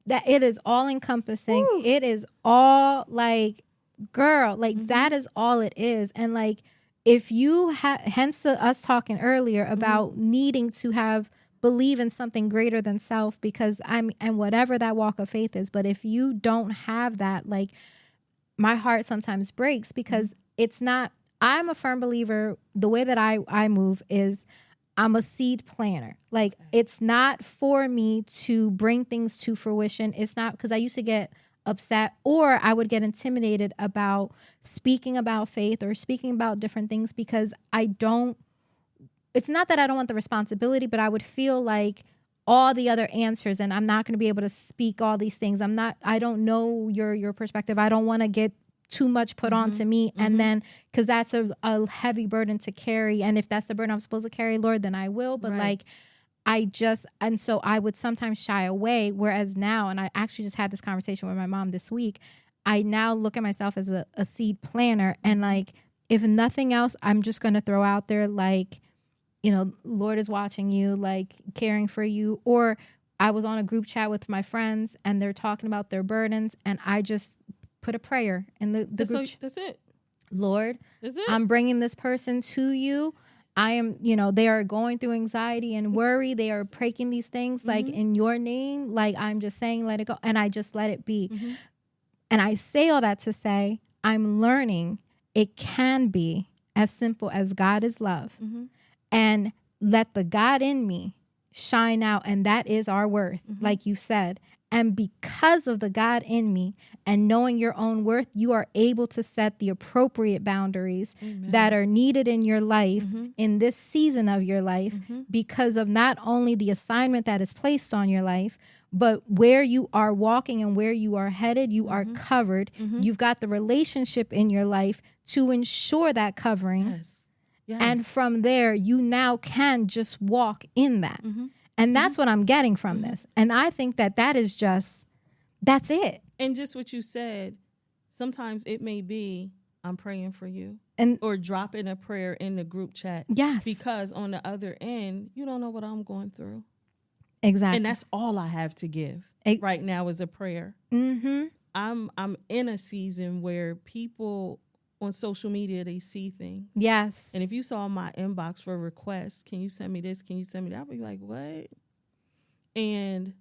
B: that it is all encompassing. Ooh. It is all like, girl, like that is all it is. And like, if you have, hence us talking earlier about needing to believe in something greater than self, because and whatever that walk of faith is. But if you don't have that, like my heart sometimes breaks because it's not, I'm a firm believer. The way that I move is I'm a seed planter. Like it's not for me to bring things to fruition. It's not, because I used to get upset or I would get intimidated about speaking about faith or speaking about different things because it's not that I don't want the responsibility, but I would feel like all the other answers, and I'm not going to be able to speak all these things. I don't know your perspective. I don't want to get too much put on to me. And then, because that's a heavy burden to carry. And if that's the burden I'm supposed to carry, Lord, then I will. But like, and so I would sometimes shy away. Whereas now, and I actually just had this conversation with my mom this week, I now look at myself as a seed planner. And like, if nothing else, I'm just going to throw out there, like, you know, Lord is watching you, like caring for you. Or I was on a group chat with my friends and they're talking about their burdens. And I just put a prayer in the group chat.
A: That's it.
B: Lord,
A: That's it.
B: I'm bringing this person to you. I am, you know, they are going through anxiety and worry. They are breaking these things like in your name. Like I'm just saying, let it go. And I just let it be. And I say all that to say, I'm learning it can be as simple as God is love. And let the God in me shine out. And that is our worth, like you said. And because of the God in me and knowing your own worth, you are able to set the appropriate boundaries that are needed in your life in this season of your life because of not only the assignment that is placed on your life, but where you are walking and where you are headed, you are covered. You've got the relationship in your life to ensure that covering. And from there, you now can just walk in that. And that's what I'm getting from this. And I think that is just, that's it.
A: And just what you said, sometimes it may be, I'm praying for you.
B: And
A: or dropping a prayer in the group chat.
B: Yes.
A: Because on the other end, you don't know what I'm going through.
B: Exactly.
A: And that's all I have to give right now is a prayer. I'm in a season where people on social media, they see things.
B: Yes.
A: And if you saw my inbox for requests, can you send me this? Can you send me that? I'll be like, what? And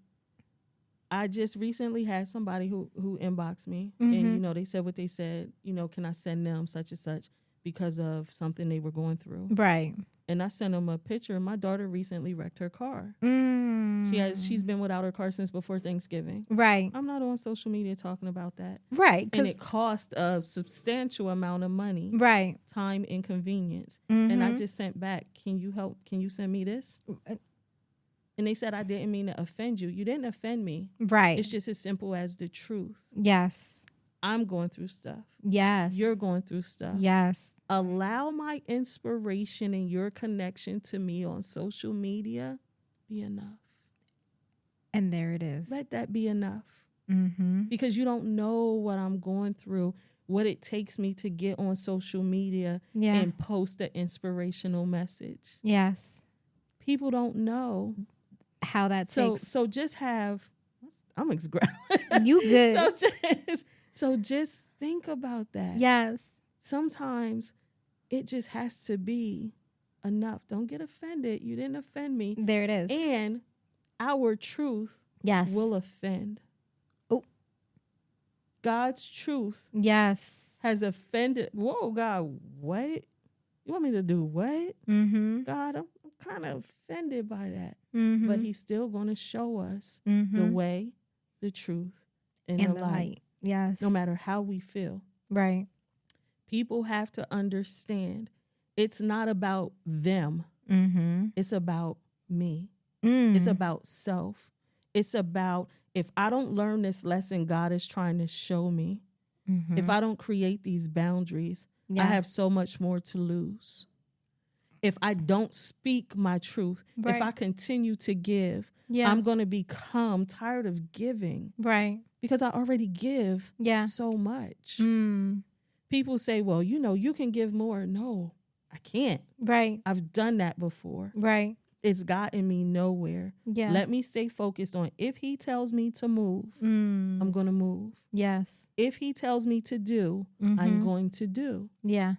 A: I just recently had somebody who inboxed me and, you know, they said what they said, you know, can I send them such and such because of something they were going through?
B: Right.
A: And I sent them a picture. My daughter recently wrecked her car. She's been without her car since before Thanksgiving.
B: Right.
A: I'm not on social media talking about that.
B: Right.
A: And it cost a substantial amount of money.
B: Right.
A: Time and convenience. And I just sent back, can you help? Can you send me this? And they said, I didn't mean to offend you. You didn't offend me.
B: Right.
A: It's just as simple as the truth.
B: Yes.
A: I'm going through stuff.
B: Yes.
A: You're going through stuff.
B: Yes.
A: Allow my inspiration and your connection to me on social media be enough.
B: And there it is.
A: Let that be enough. Because you don't know what I'm going through, what it takes me to get on social media and post an inspirational message.
B: Yes.
A: People don't know
B: how that takes.
A: So just have, I'm
B: you good.
A: So just think about that.
B: Yes.
A: Sometimes it just has to be enough. Don't get offended. You didn't offend me.
B: There it is.
A: And our truth will offend.
B: Oh.
A: God's truth has offended. Whoa, God, what? You want me to do what? God, I'm kind of offended by that. But he's still going to show us the way, the truth, and the light.
B: Yes.
A: No matter how we feel.
B: Right.
A: People have to understand it's not about them. It's about me. It's about self. It's about if I don't learn this lesson God is trying to show me, if I don't create these boundaries, I have so much more to lose. If I don't speak my truth, if I continue to give, I'm going to become tired of giving.
B: Right.
A: Because I already give so much. People say, well, you know, you can give more. No, I can't.
B: Right.
A: I've done that before.
B: Right.
A: It's gotten me nowhere.
B: Yeah.
A: Let me stay focused on if he tells me to move, I'm going to move.
B: Yes.
A: If he tells me to do, I'm going to do.
B: Yeah.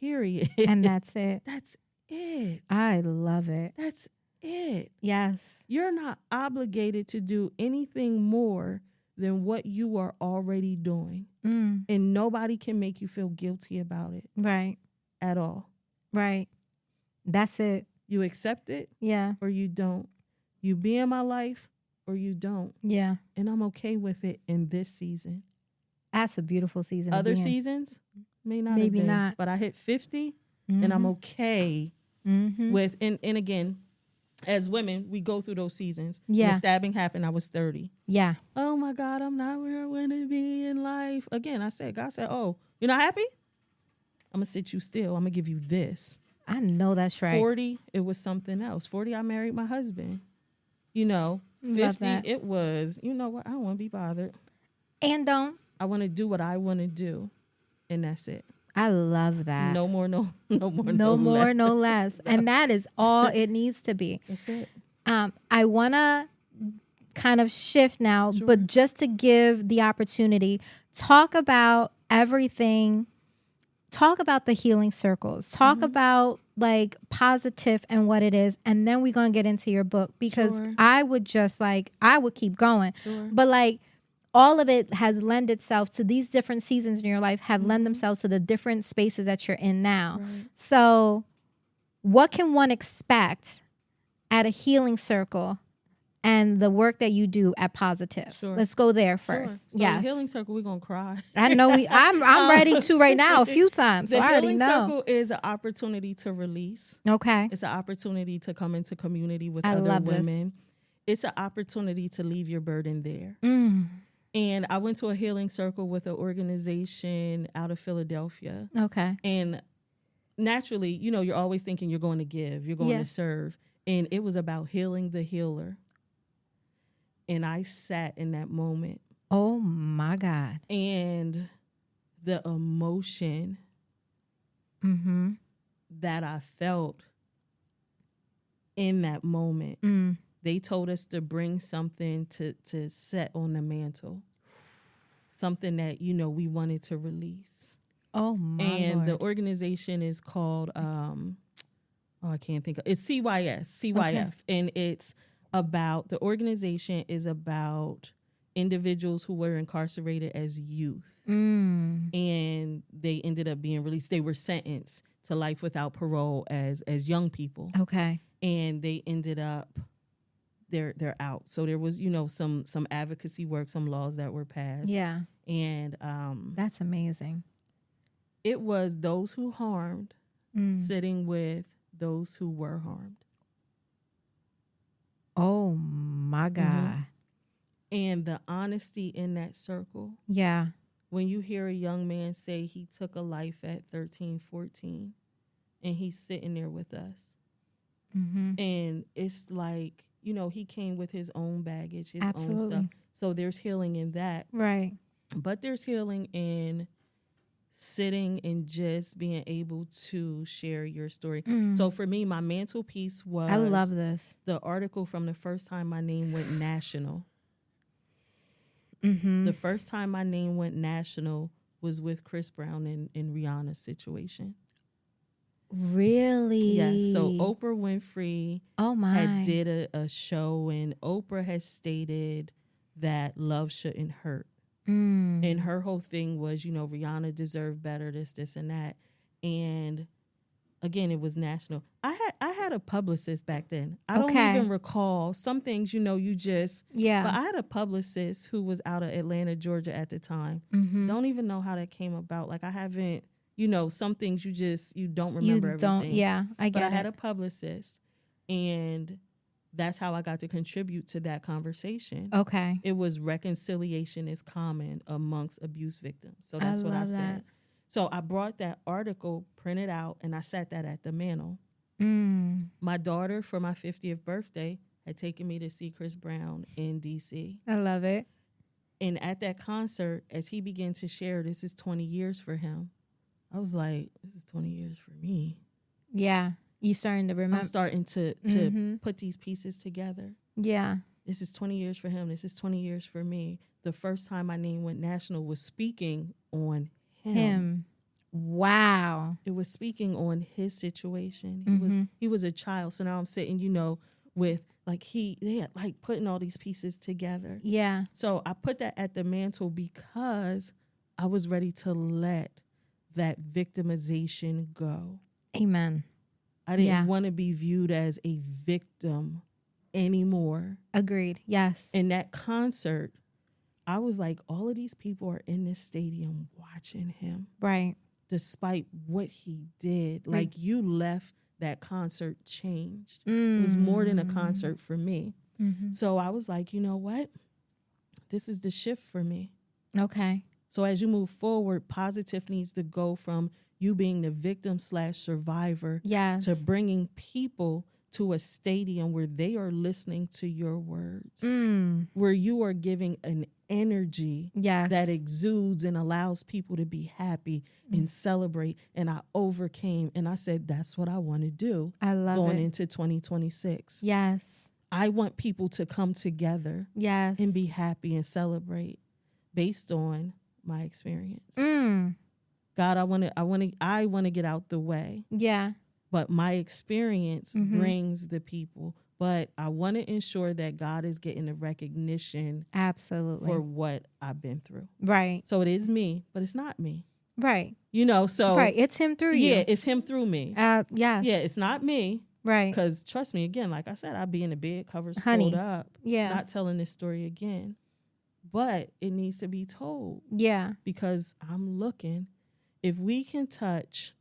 A: Period.
B: And that's it.
A: That's it.
B: I love it.
A: That's it.
B: Yes.
A: You're not obligated to do anything more than what you are already doing. And nobody can make you feel guilty about it.
B: Right.
A: At all.
B: Right. That's it.
A: You accept it.
B: Yeah.
A: Or you don't. You be in my life or you don't.
B: Yeah.
A: And I'm okay with it in this season.
B: That's a beautiful season.
A: Other seasons may not
B: Maybe
A: have been,
B: not.
A: but I hit 50 and I'm okay with, and again, as women, we go through those seasons.
B: Yeah.
A: When the stabbing happened, I was 30.
B: Yeah.
A: Oh my God, I'm not where I want to be in life. Again, God said, oh, you're not happy? I'm going to sit you still. I'm going to give you this.
B: I know that's right.
A: 40, it was something else. 40, I married my husband. 50, it was, you know what? I don't want to be bothered.
B: And
A: I want to do what I want to do. And that's it.
B: I love that.
A: No more, no
B: less. And that is all it needs to be.
A: That's it.
B: I want to kind of shift now,
A: Sure.
B: but just to give the opportunity, talk about everything. Talk about the healing circles. Talk about like PosiTiff and what it is. And then we're going to get into your book because
A: Sure.
B: I would keep going.
A: Sure.
B: But like all of it has lent itself to these different seasons in your life have lent themselves to the different spaces that you're in now.
A: Right.
B: So what can one expect at a healing circle and the work that you do at PosiTiff?
A: Sure.
B: Let's go there first.
A: Sure. So
B: Yes.
A: the healing circle, we're going to cry.
B: I know I'm ready to right now a few times. So
A: The
B: I already
A: healing
B: know.
A: circle is an opportunity to release.
B: Okay.
A: It's an opportunity to come into community with
B: I
A: other
B: love this.
A: women. It's an opportunity to leave your burden there.
B: Mm.
A: And I went to a healing circle with an organization out of Philadelphia.
B: Okay.
A: And naturally, you're always thinking you're going to give, you're going to serve. And it was about healing the healer. And I sat in that moment.
B: Oh my God.
A: And the emotion that I felt in that moment. They told us to bring something to set on the mantle. Something that, we wanted to release.
B: Oh my
A: And
B: Lord.
A: the organization is called, I can't think of, it's CYF.
B: Okay.
A: And the organization is about individuals who were incarcerated as youth. And they ended up being released. They were sentenced to life without parole as young people.
B: Okay.
A: And they ended up, they're out. So there was, some advocacy work, some laws that were passed.
B: Yeah.
A: And
B: That's amazing.
A: it was those who harmed sitting with those who were harmed.
B: Oh my God.
A: And the honesty in that circle.
B: Yeah.
A: When you hear a young man say he took a life at 13, 14, and he's sitting there with us. And it's like, he came with his own baggage, his own stuff. So there's healing in that.
B: Right.
A: But there's healing in sitting and just being able to share your story. So for me, my mantelpiece was
B: I love this.
A: the article from the first time my name went national. The first time my name went national was with Chris Brown and Rihanna's situation.
B: Really?
A: Yes. So Oprah Winfrey had did a show, and Oprah has stated that love shouldn't hurt. And her whole thing was, Rihanna deserved better, this, and that. And again, it was national. I had a publicist back then. I don't even recall some things, you just.
B: Yeah.
A: But I had a publicist who was out of Atlanta, Georgia at the time. Don't even know how that came about. Like I haven't, some things you don't remember everything.
B: Yeah, I get it.
A: But I had a publicist, and that's how I got to contribute to that conversation.
B: Okay.
A: It was reconciliation is common amongst abuse victims. So that's what I said. So I brought that article printed out, and I sat that at the mantle. My daughter, for my 50th birthday, had taken me to see Chris Brown in D.C.
B: I love it.
A: And at that concert, as he began to share, this is 20 years for him, I was like, this is 20 years for me.
B: Yeah. You starting to remember.
A: I'm starting to put these pieces together.
B: Yeah.
A: This is 20 years for him. This is 20 years for me. The first time my name went national was speaking on him.
B: Wow.
A: It was speaking on his situation. He was a child. So now I'm sitting, with they had putting all these pieces together.
B: Yeah.
A: So I put that at the mantle because I was ready to let that victimization go.
B: Amen.
A: I didn't want to be viewed as a victim anymore.
B: Agreed. Yes.
A: In that concert, I was like, all of these people are in this stadium watching him.
B: Right.
A: Despite what he did. Like, you left that concert changed. It was more than a concert for me. So I was like, you know what? This is the shift for me.
B: Okay.
A: So as you move forward, PosiTiff needs to go from you being the victim/survivor to bringing people to a stadium where they are listening to your words, where you are giving an energy that exudes and allows people to be happy and celebrate. And I overcame, and I said, that's what I want to do.
B: I love
A: going
B: it.
A: into 2026.
B: Yes.
A: I want people to come together and be happy and celebrate based on my experience. God, I want to get out the way.
B: Yeah.
A: But my experience brings the people. But I want to ensure that God is getting the recognition
B: absolutely
A: for what I've been through.
B: Right.
A: So it is me, but it's not me.
B: Right.
A: You know, so
B: right. It's him through you.
A: Yeah, it's him through me.
B: Yes.
A: Yeah, it's not me.
B: Right.
A: Because trust me, again, like I said, I'd be in the bed, covers
B: Honey,
A: pulled up.
B: Yeah.
A: Not telling this story again. But it needs to be told.
B: Yeah.
A: Because I'm looking, if we can touch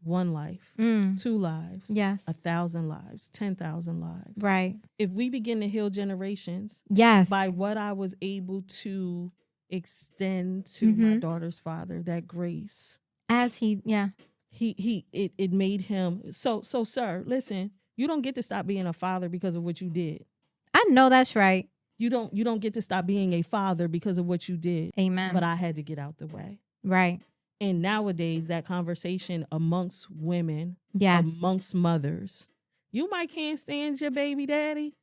A: one life, 2 lives, 1,000 lives, 10,000 lives.
B: Right.
A: If we begin to heal generations by what I was able to extend to my daughter's father, that grace.
B: As it
A: made him so sir, listen, you don't get to stop being a father because of what you did.
B: I know that's right.
A: You don't get to stop being a father because of what you did.
B: Amen.
A: But I had to get out the way.
B: Right.
A: And nowadays, that conversation amongst women, amongst mothers, you might can't stand your baby daddy,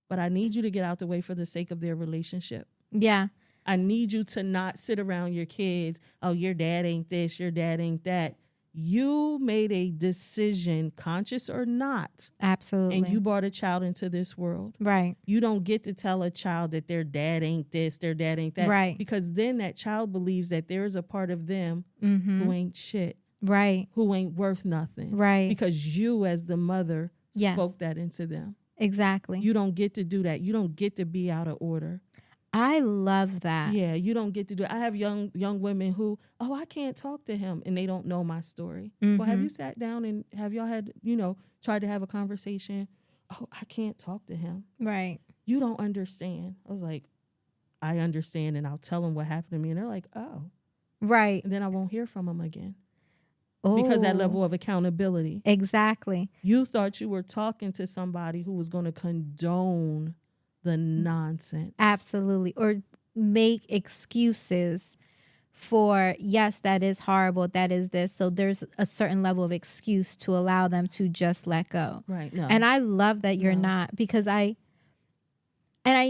A: but I need you to get out the way for the sake of their relationship.
B: Yeah.
A: I need you to not sit around your kids. Oh, your dad ain't this, your dad ain't that. You made a decision, conscious or not.
B: Absolutely.
A: And you brought a child into this world.
B: Right.
A: You don't get to tell a child that their dad ain't this, their dad ain't that.
B: Right.
A: Because then that child believes that there is a part of them who ain't shit.
B: Right.
A: Who ain't worth nothing.
B: Right.
A: Because you as the mother spoke that into them.
B: Exactly.
A: You don't get to do that. You don't get to be out of order.
B: I love that.
A: Yeah, you don't get to do it. I have young women who, I can't talk to him, and they don't know my story. Well, have you sat down and have y'all had, tried to have a conversation? Oh, I can't talk to him.
B: Right.
A: You don't understand. I was like, I understand, and I'll tell them what happened to me. And they're like, oh.
B: Right.
A: And then I won't hear from them again.
B: Oh.
A: Because that level of accountability.
B: Exactly.
A: You thought you were talking to somebody who was going to condone the nonsense.
B: Absolutely. Or make excuses for, yes, that is horrible, that is this. So there's a certain level of excuse to allow them to just let go.
A: Right. No.
B: And I love that you're not, because I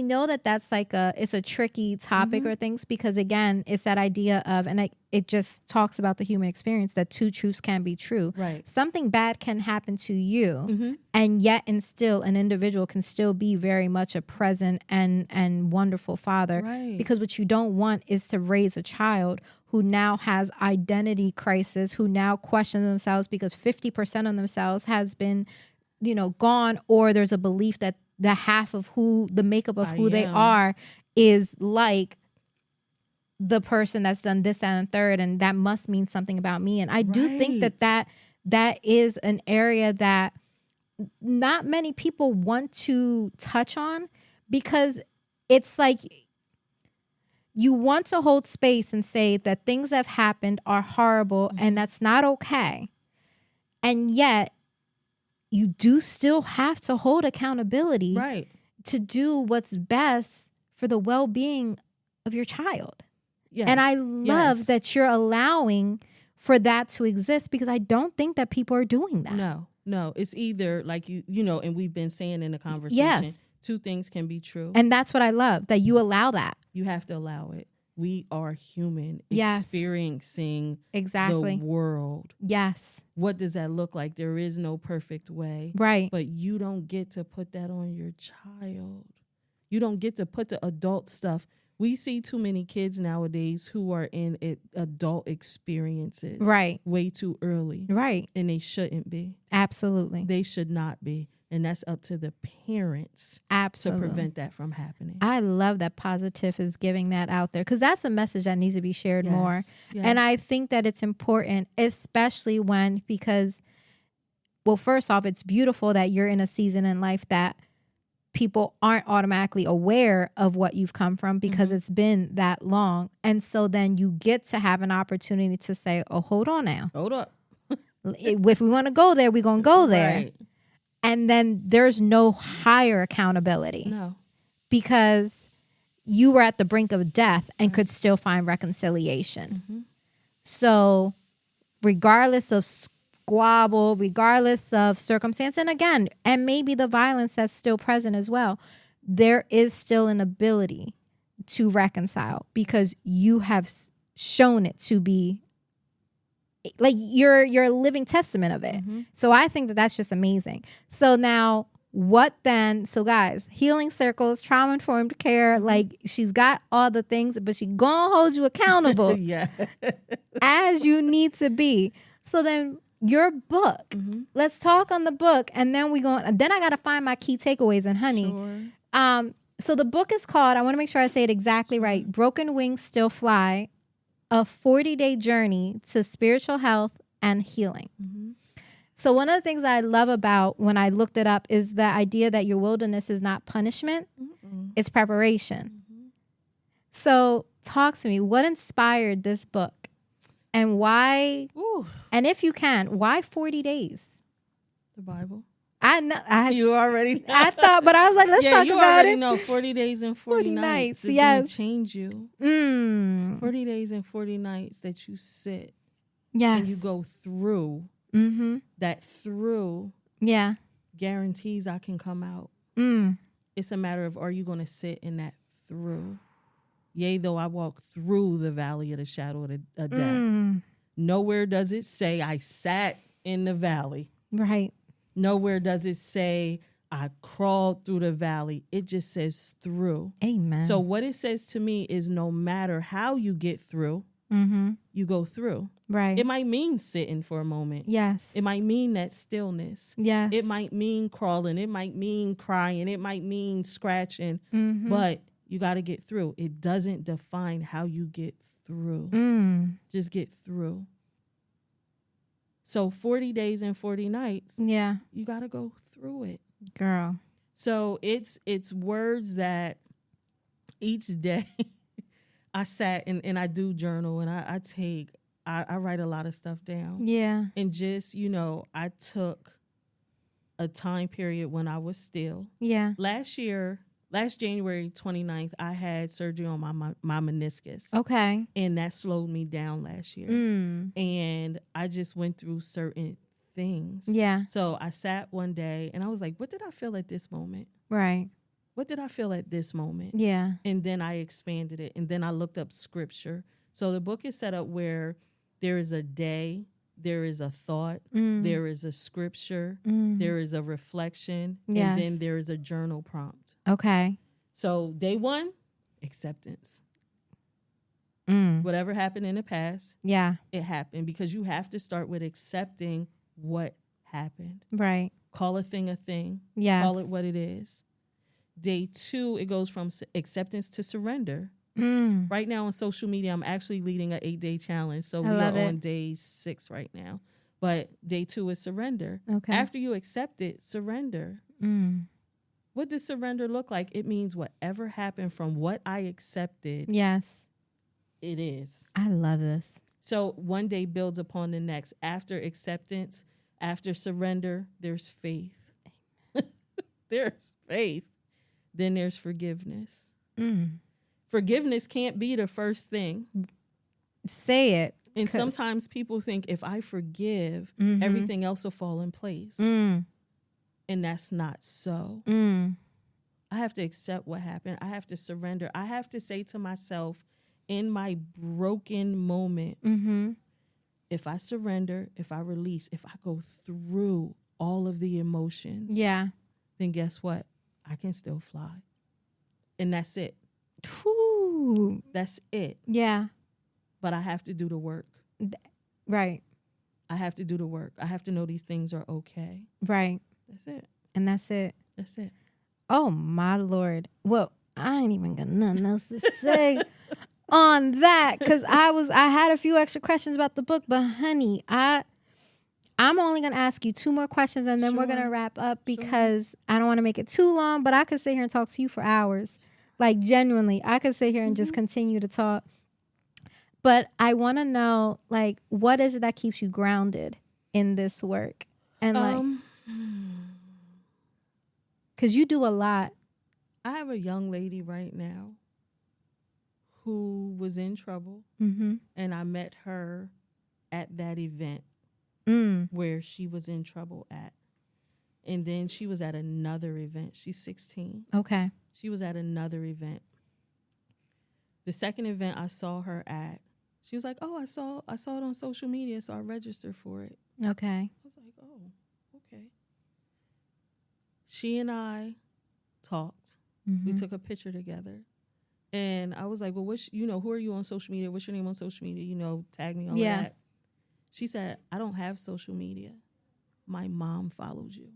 B: know that that's like it's a tricky topic or things, because again, it's that idea of, it just talks about the human experience, that two truths can be true.
A: Right.
B: Something bad can happen to you, and yet and still an individual can still be very much a present and wonderful father.
A: Right.
B: Because what you don't want is to raise a child who now has identity crisis, who now question themselves because 50% of themselves has been, gone, or there's a belief that the half of the makeup of who they are is like the person that's done this and third, and that must mean something about me. And I do think that is an area that not many people want to touch on, because it's like you want to hold space and say that things that have happened are horrible and that's not okay. And yet you do still have to hold accountability to do what's best for the well-being of your child. Yes. And I love that you're allowing for that to exist, because I don't think that people are doing that.
A: No. It's either like, and we've been saying in the conversation, two things can be true.
B: And that's what I love, that you allow that.
A: You have to allow it. We are human, experiencing the world.
B: Yes.
A: What does that look like? There is no perfect way.
B: Right.
A: But you don't get to put that on your child. You don't get to put the adult stuff. We see too many kids nowadays who are in adult experiences way too early.
B: Right.
A: And they shouldn't be.
B: Absolutely.
A: They should not be. And that's up to the parents to prevent that from happening.
B: I love that PosiTiff is giving that out there, because that's a message that needs to be shared more. Yes. And I think that it's important, especially because well, first off, it's beautiful that you're in a season in life that people aren't automatically aware of what you've come from because it's been that long. And so then you get to have an opportunity to say, oh, hold on now.
A: Hold up.
B: If we want to go there, we're going to go there.
A: Right.
B: And then there's no higher accountability.
A: No.
B: Because you were at the brink of death and could still find reconciliation. So regardless of squabble, regardless of circumstance, and again, and maybe the violence that's still present as well, there is still an ability to reconcile because you have shown it to be like you're a living testament of it. So I think that that's just amazing. So now what then? So guys, healing circles, trauma-informed care, like she's got all the things, but she gonna hold you accountable as you need to be. So then your book, let's talk on the book, and then then I gotta find my key takeaways. And honey, so the book is called, I want to make sure I say it exactly right, Broken Wings Still Fly, a 40-day journey to spiritual health and healing. So one of the things I love about when I looked it up is the idea that your wilderness is not punishment, it's preparation. So talk to me, what inspired this book? And why, and if you can, why 40 days?
A: The Bible.
B: I know.
A: You already know.
B: I thought, but I was like, let's talk about it.
A: You already know 40 days and 40 nights is going to change you. 40 days and 40 nights that you sit.
B: Yes.
A: And you go through. That through guarantees I can come out. It's a matter of, are you going to sit in that through? Yea, though I walk through the valley of the shadow of death. Nowhere does it say I sat in the valley.
B: Right.
A: Nowhere does it say I crawled through the valley. It just says through.
B: Amen.
A: So what it says to me is no matter how you get through, you go through.
B: Right.
A: It might mean sitting for a moment.
B: Yes.
A: It might mean that stillness.
B: Yes.
A: It might mean crawling. It might mean crying. It might mean scratching. But you got to get through. It doesn't define how you get through. Just get through. So 40 days and 40 nights.
B: Yeah.
A: You got to go through it.
B: Girl.
A: So it's words that each day I sat and I do journal and I write a lot of stuff down.
B: Yeah.
A: And just, I took a time period when I was still.
B: Yeah.
A: Last January 29th, I had surgery on my meniscus.
B: Okay.
A: And that slowed me down last year. And I just went through certain things.
B: Yeah.
A: So I sat one day and I was like, what did I feel at this moment?
B: Right.
A: What did I feel at this moment?
B: Yeah.
A: And then I expanded it. And then I looked up scripture. So the book is set up where there is a day, there is a thought, there is a scripture, there is a reflection, and then there is a journal prompt.
B: Okay.
A: So day one, acceptance. Whatever happened in the past, it happened, because you have to start with accepting what happened.
B: Right.
A: Call a thing.
B: Yes.
A: Call it what it is. Day two, it goes from acceptance to surrender. Right now on social media, I'm actually leading an 8-day challenge. So we are on day 6 right now. But day 2 is surrender.
B: Okay.
A: After you accept it, surrender. What does surrender look like? It means whatever happened from what I accepted.
B: Yes.
A: It is.
B: I love this.
A: So one day builds upon the next. After acceptance, after surrender, there's faith. There's faith. Then there's forgiveness. Forgiveness can't be the first thing. Say it. And sometimes people think if I forgive, everything else will fall in place. And that's not so. I have to accept what happened. I have to surrender. I have to say to myself in my broken moment, if I surrender, if I release, if I go through all of the emotions, then guess what? I can still fly. And that's it.
B: Whew.
A: That's it.
B: Yeah.
A: But I have to do the work.
B: Right.
A: I have to do the work. I have to know these things are okay.
B: Right.
A: That's it.
B: And that's it.
A: That's it.
B: Oh, my Lord. Well, I ain't even got nothing else to say on that, because I had a few extra questions about the book, but honey, I'm only going to ask you 2 more questions and then we're going to wrap up because I don't want to make it too long, but I could sit here and talk to you for hours. Like, genuinely, I could sit here and just continue to talk. But I want to know, like, what is it that keeps you grounded in this work? And, like, because you do a lot.
A: I have a young lady right now who was in trouble, and I met her at that event where she was in trouble at. And then she was at another event. She's 16.
B: Okay.
A: She was at another event. The second event I saw her at, she was like, "Oh, I saw it on social media, so I registered for it."
B: Okay.
A: I was like, "Oh, okay." She and I talked. We took a picture together. And I was like, "Well, who are you on social media? What's your name on social media? Tag me, all of that." She said, "I don't have social media. My mom follows you."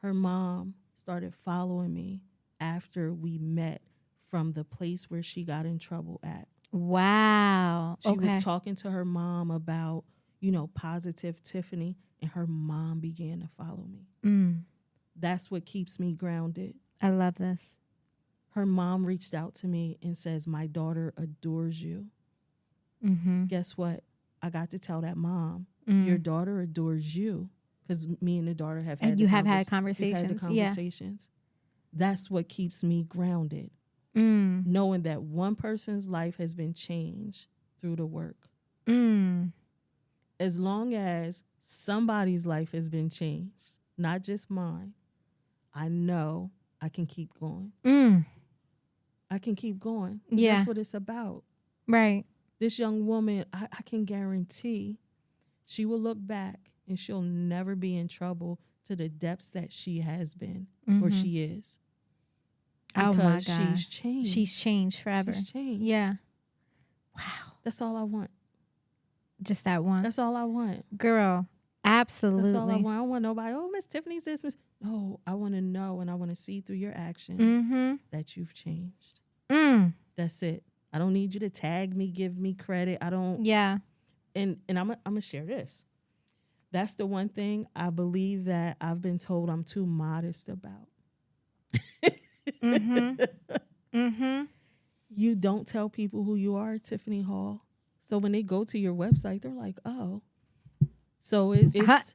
A: Her mom started following me after we met from the place where she got in trouble at.
B: Wow.
A: She was talking to her mom about, PosiTiff Tiffiney, and her mom began to follow me. That's what keeps me grounded.
B: I love this.
A: Her mom reached out to me and says, "My daughter adores you." Guess what? I got to tell that mom, "Your daughter adores you," because me and the daughter have had
B: had conversations.
A: We've had the conversations. That's what keeps me grounded. Knowing that one person's life has been changed through the work. As long as somebody's life has been changed, not just mine, I know I can keep going. I can keep going.
B: Yeah.
A: That's what it's about.
B: Right.
A: This young woman, I can guarantee she will look back and she'll never be in trouble to the depths that she has been or she is. Because
B: oh my God.
A: she's changed.
B: She's changed forever.
A: She's changed.
B: Yeah. Wow.
A: That's all I want.
B: Just that one.
A: That's all I want.
B: Girl, absolutely.
A: That's all I want. I don't want nobody, "Oh, Miss Tiffany's this, Miss." No, I want to know and I want to see through your actions that you've changed. That's it. I don't need you to tag me, give me credit. I don't.
B: Yeah.
A: And I'm going to share this. That's the one thing I believe that I've been told I'm too modest about. You don't tell people who you are, Tiffiney Hall. So when they go to your website, they're like, "Oh." So it's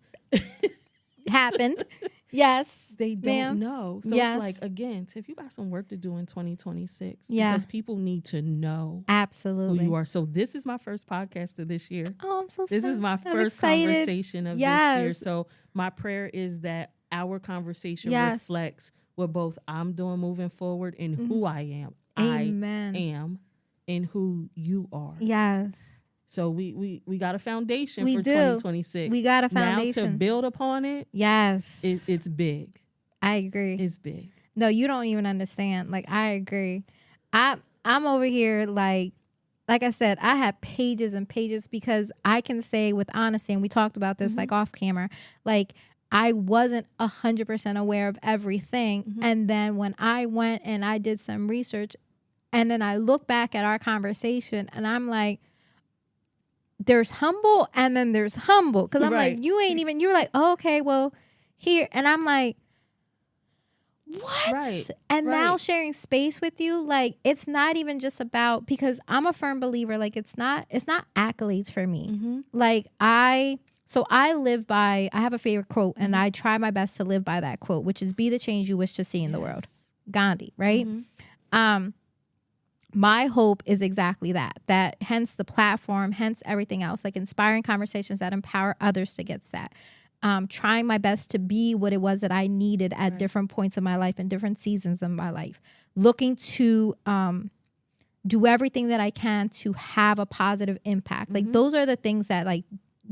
B: happened. Yes.
A: They don't know. So
B: Yes.
A: it's like, again, Tiff, you got some work to do in 2026.
B: Yeah.
A: Because people need to know
B: Absolutely.
A: who you are. So this is my first podcast of this year.
B: Oh, I'm so
A: This
B: sorry.
A: is my
B: I'm
A: first
B: excited.
A: conversation of this year. So my prayer is that our conversation reflects what both I'm doing moving forward and who I am.
B: Amen.
A: I am and who you are.
B: Yes.
A: So we got a foundation
B: We
A: for
B: do.
A: 2026.
B: We got a foundation.
A: Now to build upon it,
B: Yes.
A: it's big.
B: I agree.
A: It's big.
B: No, you don't even understand. Like, I agree. I'm over here, like I said, I have pages and pages because I can say with honesty, and we talked about this like off camera, like I wasn't 100% aware of everything. And then when I went and I did some research and then I look back at our conversation and I'm like, there's humble and then there's humble. Cause I'm like, you were like, oh, okay, well here. And I'm like, what?
A: Right.
B: And now sharing space with you, like, it's not even just about, because I'm a firm believer, like it's not accolades for me. Like I live by, I have a favorite quote and I try my best to live by that quote, which is be the change you wish to see in the world. Gandhi, right? My hope is exactly that hence the platform, hence everything else, like inspiring conversations that empower others to get set. Trying my best to be what it was that I needed at different points of my life and different seasons of my life. Looking to do everything that I can to have a positive impact. Like those are the things that like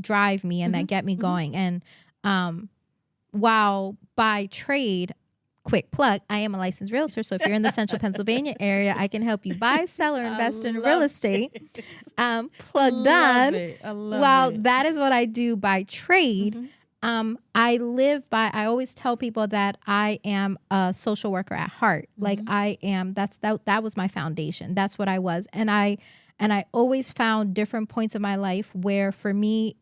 B: drive me and that get me going. And while by trade, quick plug, I am a licensed realtor. So if you're in the central Pennsylvania area, I can help you buy, sell, or invest in real estate. Plugged on. While that is what I do by trade, I live by, I always tell people that I am a social worker at heart. Like I am, that was my foundation. That's what I was. And I And I always found different points of my life where for me,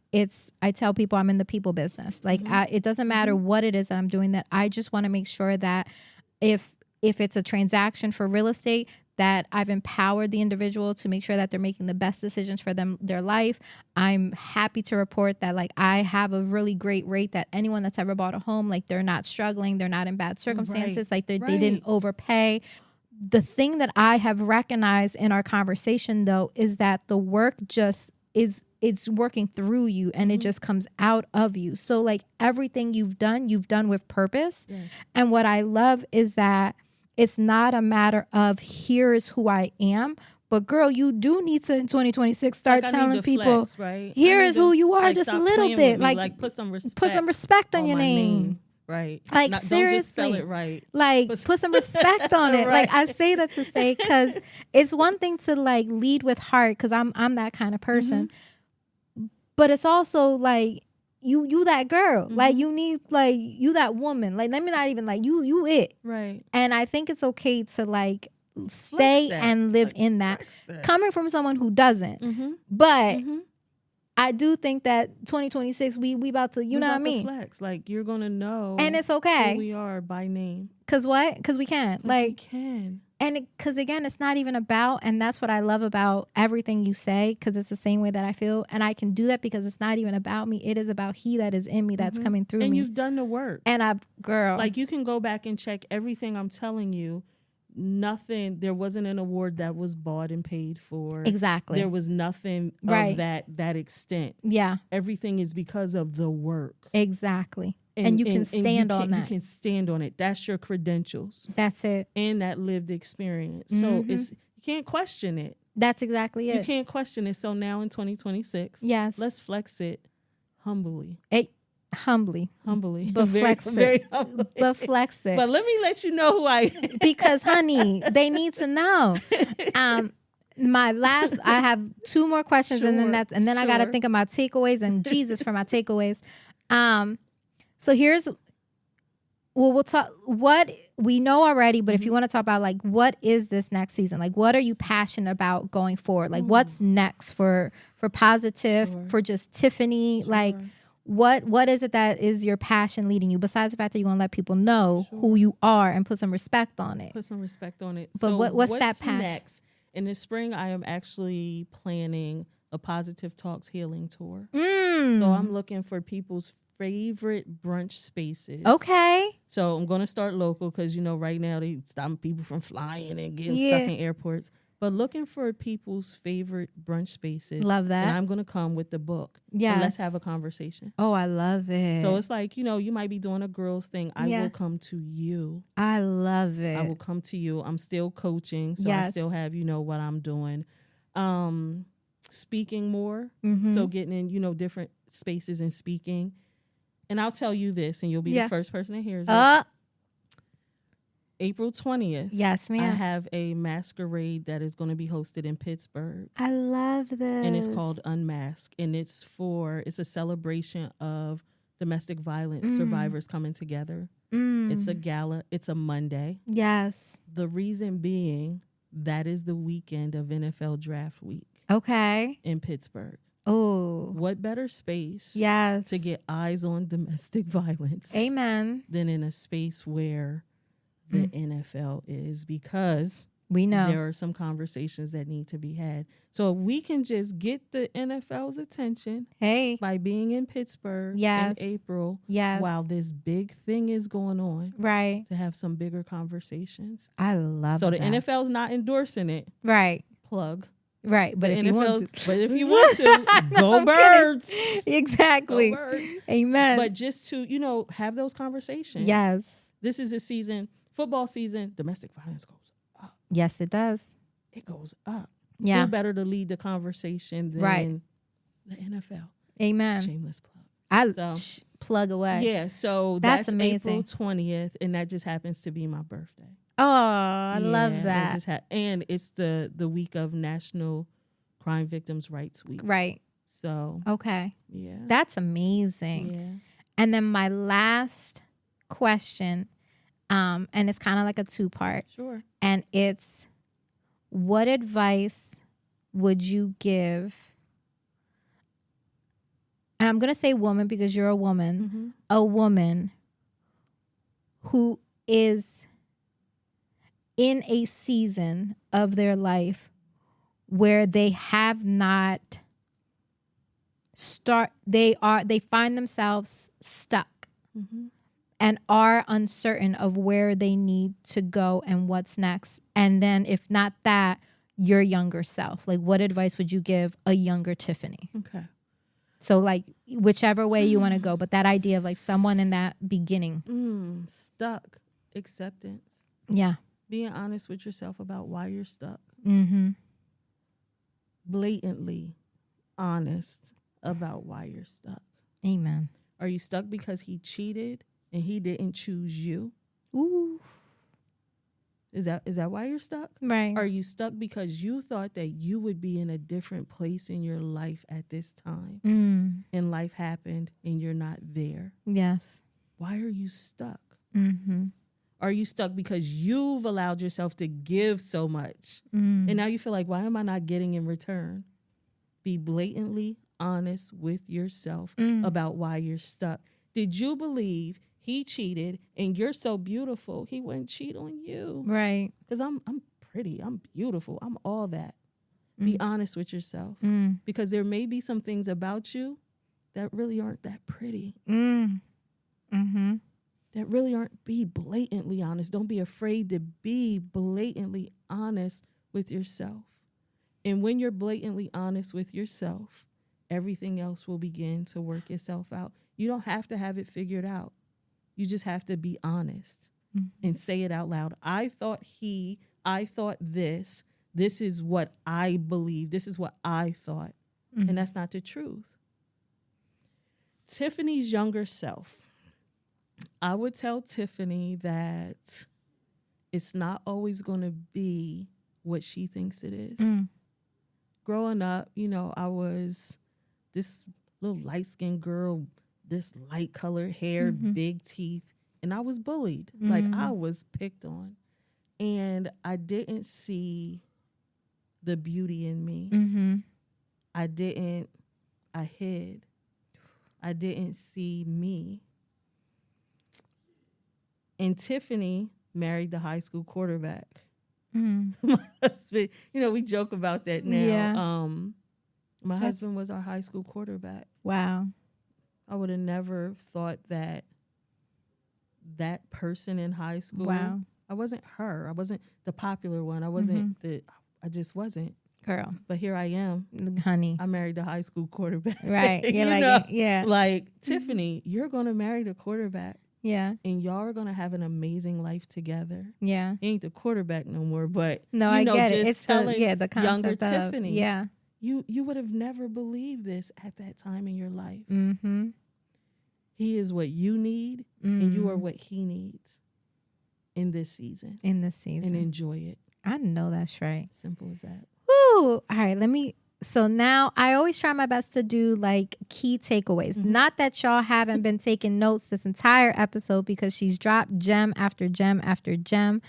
B: I tell people I'm in the people business. Like it doesn't matter what it is that I'm doing, that I just want to make sure that if it's a transaction for real estate, that I've empowered the individual to make sure that they're making the best decisions for their life. I'm happy to report that like I have a really great rate that anyone that's ever bought a home, like they're not struggling, they're not in bad circumstances, like they didn't overpay. The thing that I have recognized in our conversation though is that the work just it's working through you and it just comes out of you. So like everything you've done with purpose. Yes. And what I love is that it's not a matter of here's who I am, but girl, you do need to in 2026 start telling people, flex, right? Here is who you are, like, just a little bit. Like put some respect on your name.
A: Right.
B: Like seriously. Don't just
A: spell it right.
B: Like put some respect on it. Right. Like I say that to say, because it's one thing to like lead with heart, because I'm that kind of person. But it's also like you that girl, like you need, like you that woman, like let me not even like you it,
A: right? And
B: I think it's okay to like stay and live like, in that, coming from someone who doesn't. But I do think that 2026 we about to, you know what I mean?
A: Flex, like you're gonna know,
B: and it's okay.
A: Who we are by name.
B: Cause what? Cause we can. Like
A: we can.
B: And because again, it's not even about, and that's what I love about everything you say, because it's the same way that I feel. And I can do that because it's not even about me. It is about he that is in me that's coming through me.
A: And you've done the work.
B: And girl.
A: Like you can go back and check everything I'm telling you. Nothing, there wasn't an award that was bought and paid for.
B: Exactly.
A: There was nothing of that extent.
B: Yeah.
A: Everything is because of the work.
B: Exactly. And you can stand on that.
A: You can stand on it. That's your credentials.
B: That's it.
A: And that lived experience. So you can't question it.
B: That's exactly it.
A: You can't question it. So now in 2026,
B: yes,
A: let's flex it humbly.
B: Humbly.
A: But
B: flex it.
A: Very humbly.
B: But flex it.
A: But let me let you know who I am.
B: Because honey, they need to know. I have 2 more questions, and then I got to think of my takeaways and Jesus for my takeaways. So we'll talk what we know already, but if you want to talk about like, what is this next season? Like, what are you passionate about going forward? Like, what's next for PosiTiff, for just Tiffiney? Like, what is it that is your passion leading you, besides the fact that you want to let people know who you are and put some respect on it?
A: Put some respect on it.
B: But
A: so
B: what's that passion?
A: Next? In the spring, I am actually planning a PosiTiff Talks healing tour. So I'm looking for people's favorite brunch spaces.
B: Okay.
A: So I'm going to start local because, right now they stop people from flying and getting stuck in airports. But looking for people's favorite brunch spaces.
B: Love that.
A: And I'm going to come with the book.
B: Yeah.
A: And let's have a conversation.
B: Oh, I love it.
A: So it's like, you might be doing a girls thing. I will come to you.
B: I love it.
A: I will come to you. I'm still coaching. So I still have, what I'm doing. Speaking more. So getting in, different spaces and speaking. And I'll tell you this, and you'll be the first person that hears it. April 20th.
B: Yes, ma'am.
A: I have a masquerade that is going to be hosted in Pittsburgh.
B: I love this.
A: And it's called Unmask. And it's a celebration of domestic violence survivors coming together. It's a gala. It's a Monday.
B: Yes.
A: The reason being, that is the weekend of NFL Draft Week.
B: Okay.
A: In Pittsburgh.
B: Oh.
A: What better space
B: to
A: get eyes on domestic violence
B: Amen.
A: Than in a space where the NFL is, because
B: we know
A: there are some conversations that need to be had. So if we can just get the NFL's attention by being in Pittsburgh in April while this big thing is going on, to have some bigger conversations.
B: I love
A: so
B: that.
A: So the NFL's not endorsing it. Plug.
B: Right, but if you
A: want to, go Birds.
B: Exactly.
A: Go Birds.
B: Amen.
A: But just to, have those conversations.
B: Yes.
A: This is a season, football season, domestic violence goes up.
B: Yes, it does.
A: It goes up.
B: Yeah.
A: Who better to lead the conversation than the NFL?
B: Amen.
A: Shameless plug.
B: Plug away.
A: Yeah, so that's
B: amazing.
A: April 20th, and that just happens to be my birthday.
B: Oh, I love that.
A: And it's the week of National Crime Victims' Rights Week.
B: Right.
A: So.
B: Okay.
A: Yeah.
B: That's amazing.
A: Yeah.
B: And then my last question, and it's kind of like a 2-part.
A: Sure.
B: And it's, what advice would you give? And I'm going to say woman because you're a woman. A woman who is in a season of their life where they have not they find themselves stuck and are uncertain of where they need to go and what's next. And then if not that, your younger self. Like, what advice would you give a younger Tiffiney?
A: Okay.
B: So, like, whichever way you want to go, but that idea of, like, someone in that beginning.
A: Stuck. Acceptance.
B: Yeah.
A: Being honest with yourself about why you're stuck. Blatantly honest about why you're stuck.
B: Amen.
A: Are you stuck because he cheated and he didn't choose you?
B: Ooh.
A: Is that why you're stuck?
B: Right.
A: Are you stuck because you thought that you would be in a different place in your life at this time and life happened and you're not there?
B: Yes.
A: Why are you stuck? Are you stuck because you've allowed yourself to give so much and now you feel like, why am I not getting in return? Be blatantly honest with yourself about why you're stuck. Did you believe he cheated and you're so beautiful, he wouldn't cheat on you?
B: Right.
A: Because I'm pretty, I'm beautiful, I'm all that. Be honest with yourself. Because there may be some things about you that really aren't that pretty. That really aren't. Be blatantly honest. Don't be afraid to be blatantly honest with yourself. And when you're blatantly honest with yourself, everything else will begin to work itself out. You don't have to have it figured out. You just have to be honest and say it out loud. I thought this. This is what I believe. This is what I thought. And that's not the truth. Tiffiney's younger self. I would tell Tiffiney that it's not always going to be what she thinks it is. Growing up, I was this little light-skinned girl, this light-colored hair, big teeth, and I was bullied. Like, I was picked on. And I didn't see the beauty in me. I hid. I didn't see me. And Tiffiney married the high school quarterback. My husband, we joke about that now.
B: Yeah.
A: My husband was our high school quarterback.
B: Wow.
A: I would have never thought that person in high school.
B: Wow.
A: I wasn't her. I wasn't the popular one. I wasn't I just wasn't.
B: Girl.
A: But here I am.
B: Honey.
A: I married the high school quarterback.
B: Right. You're
A: Like, Tiffiney, you're going to marry the quarterback.
B: Yeah.
A: And y'all are going to have an amazing life together.
B: Yeah.
A: He ain't the quarterback no more, but
B: no, I get it. It's
A: telling
B: the concept
A: younger
B: of,
A: Tiffiney.
B: Yeah.
A: You would have never believed this at that time in your life. He is what you need, and you are what he needs in this season. And enjoy it.
B: I know that's right.
A: Simple as that.
B: Woo! All right, so now I always try my best to do like key takeaways. Not that y'all haven't been taking notes this entire episode because she's dropped gem after gem after gem.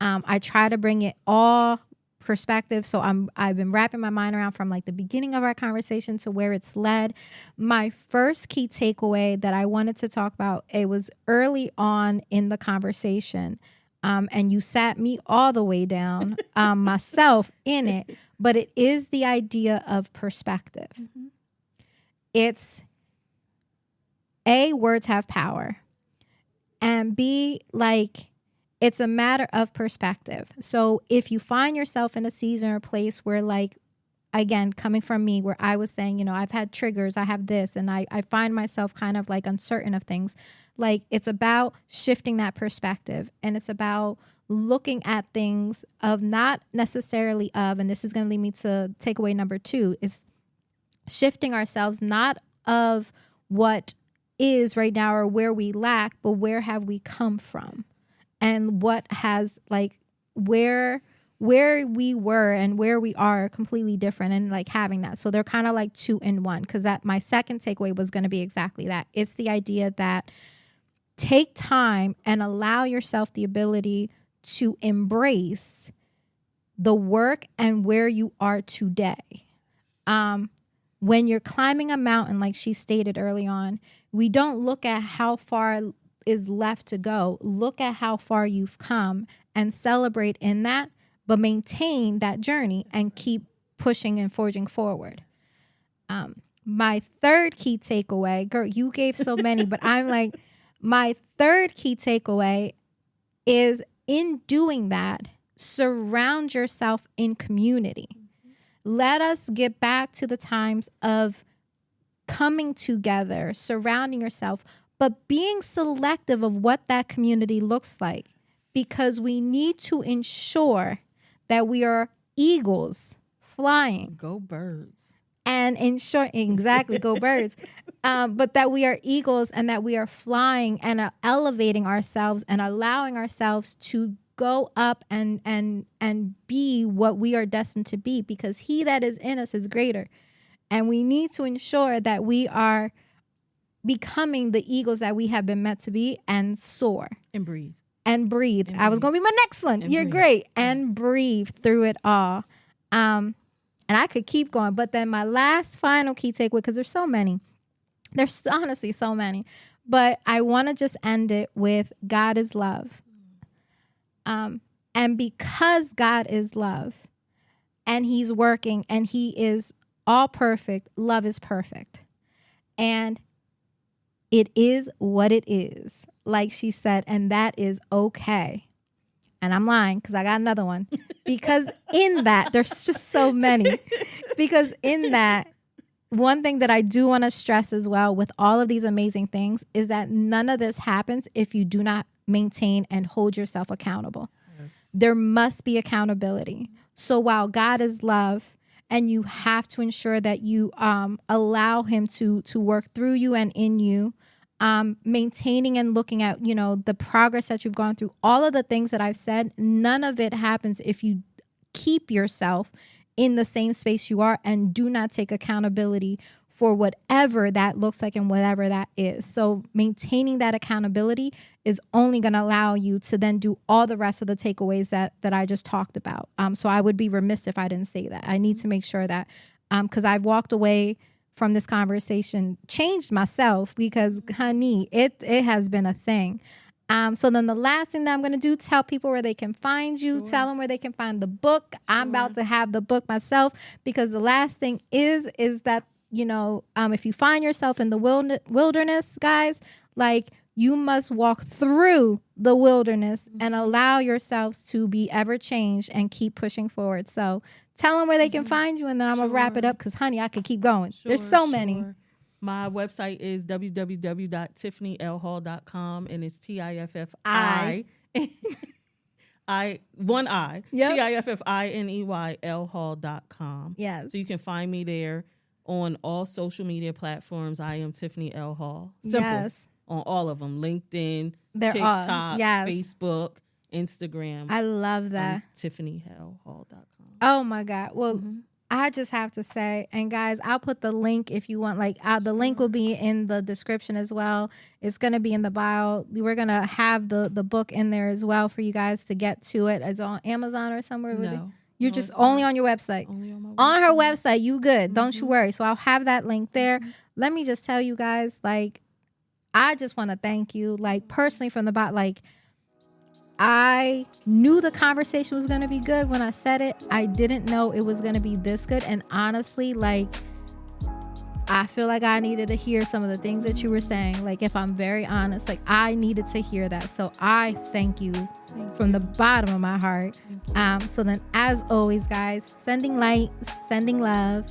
B: I try to bring it all perspective. So I've been wrapping my mind around from like the beginning of our conversation to where it's led. My first key takeaway that I wanted to talk about, it was early on in the conversation. And you sat me all the way down, myself in it. But it is the idea of perspective. It's A, words have power. And B, like, it's a matter of perspective. So if you find yourself in a season or place where, like, again, coming from me, where I was saying, I've had triggers, I have this, and I find myself kind of like uncertain of things. Like, it's about shifting that perspective, and it's about looking at things of not necessarily of, and this is going to lead me to takeaway number 2, is shifting ourselves not of what is right now or where we lack, but where have we come from, and what has, like, where we were and where we are completely different, and like having that. So they're kind of like 2 in 1, because that my second takeaway was going to be exactly that. It's the idea that take time and allow yourself the ability to embrace the work and where you are today. When you're climbing a mountain, like she stated early on, we don't look at how far is left to go. Look at how far you've come and celebrate in that, but maintain that journey and keep pushing and forging forward. My third key takeaway, girl, you gave so many, but I'm like, my third key takeaway is in doing that, surround yourself in community. Let us get back to the times of coming together, surrounding yourself, but being selective of what that community looks like, because we need to ensure that we are eagles flying.
A: Go birds.
B: And ensure, exactly, go birds. But that we are eagles and that we are flying and elevating ourselves and allowing ourselves to go up and be what we are destined to be, because he that is in us is greater. And we need to ensure that we are becoming the eagles that we have been meant to be and soar.
A: And breathe.
B: And breathe. I was going to be my next one. You're
A: breathe.
B: great. And breathe through it all. And I could keep going. But then my last final key takeaway, because there's so many. There's honestly so many. But I want to just end it with God is love. And because God is love and he's working and he is all perfect, love is perfect. And it is what it is, like she said, and that is okay. And I'm lying because I got another one. Because in that, there's just so many. Because in that, one thing that I do want to stress as well with all of these amazing things is that none of this happens if you do not maintain and hold yourself accountable. Yes. There must be accountability. So while God is love, and you have to ensure that you allow him to work through you and in you, maintaining and looking at, the progress that you've gone through, all of the things that I've said, none of it happens if you keep yourself in the same space you are and do not take accountability for whatever that looks like and whatever that is. So maintaining that accountability is only going to allow you to then do all the rest of the takeaways that I just talked about. So I would be remiss if I didn't say that. I need to make sure that, because I've walked away from this conversation, changed myself, because honey, it has been a thing. So then the last thing that I'm going to do, tell people where they can find you, sure. Tell them where they can find the book. I'm about to have the book myself, because the last thing is that, if you find yourself in the wilderness, guys, like you must walk through the wilderness and allow yourselves to be ever changed and keep pushing forward. So tell them where they can find you, and then I'm going to wrap it up because, honey, I could keep going. There's so many.
A: My website is www.tiffineylhall.com, and it's TIFFI. One I. Yep. TIFFINEYLhall.com.
B: Yes.
A: So you can find me there on all social media platforms. I am Tiffiney L Hall. Simple. Yes. On all of them. LinkedIn, TikTok, Facebook, Instagram.
B: I love that.
A: TiffineyLhall.com.
B: Oh my God. Well, I just have to say, and guys, I'll put the link if you want, the link will be in the description as well. It's going to be in the bio. We're going to have the book in there as well for you guys to get to it. It's on Amazon or somewhere.
A: No.
B: You're just only on your website.
A: Only on my website.
B: On her website, you good. Don't you worry. So I'll have that link there. Let me just tell you guys, I just want to thank you, personally from the bottom, I knew the conversation was going to be good when I said it. I didn't know it was going to be this good. And honestly, I feel like I needed to hear some of the things that you were saying. If I'm very honest, I needed to hear that. So I thank you from the bottom of my heart. So then, as always, guys, sending light, sending love.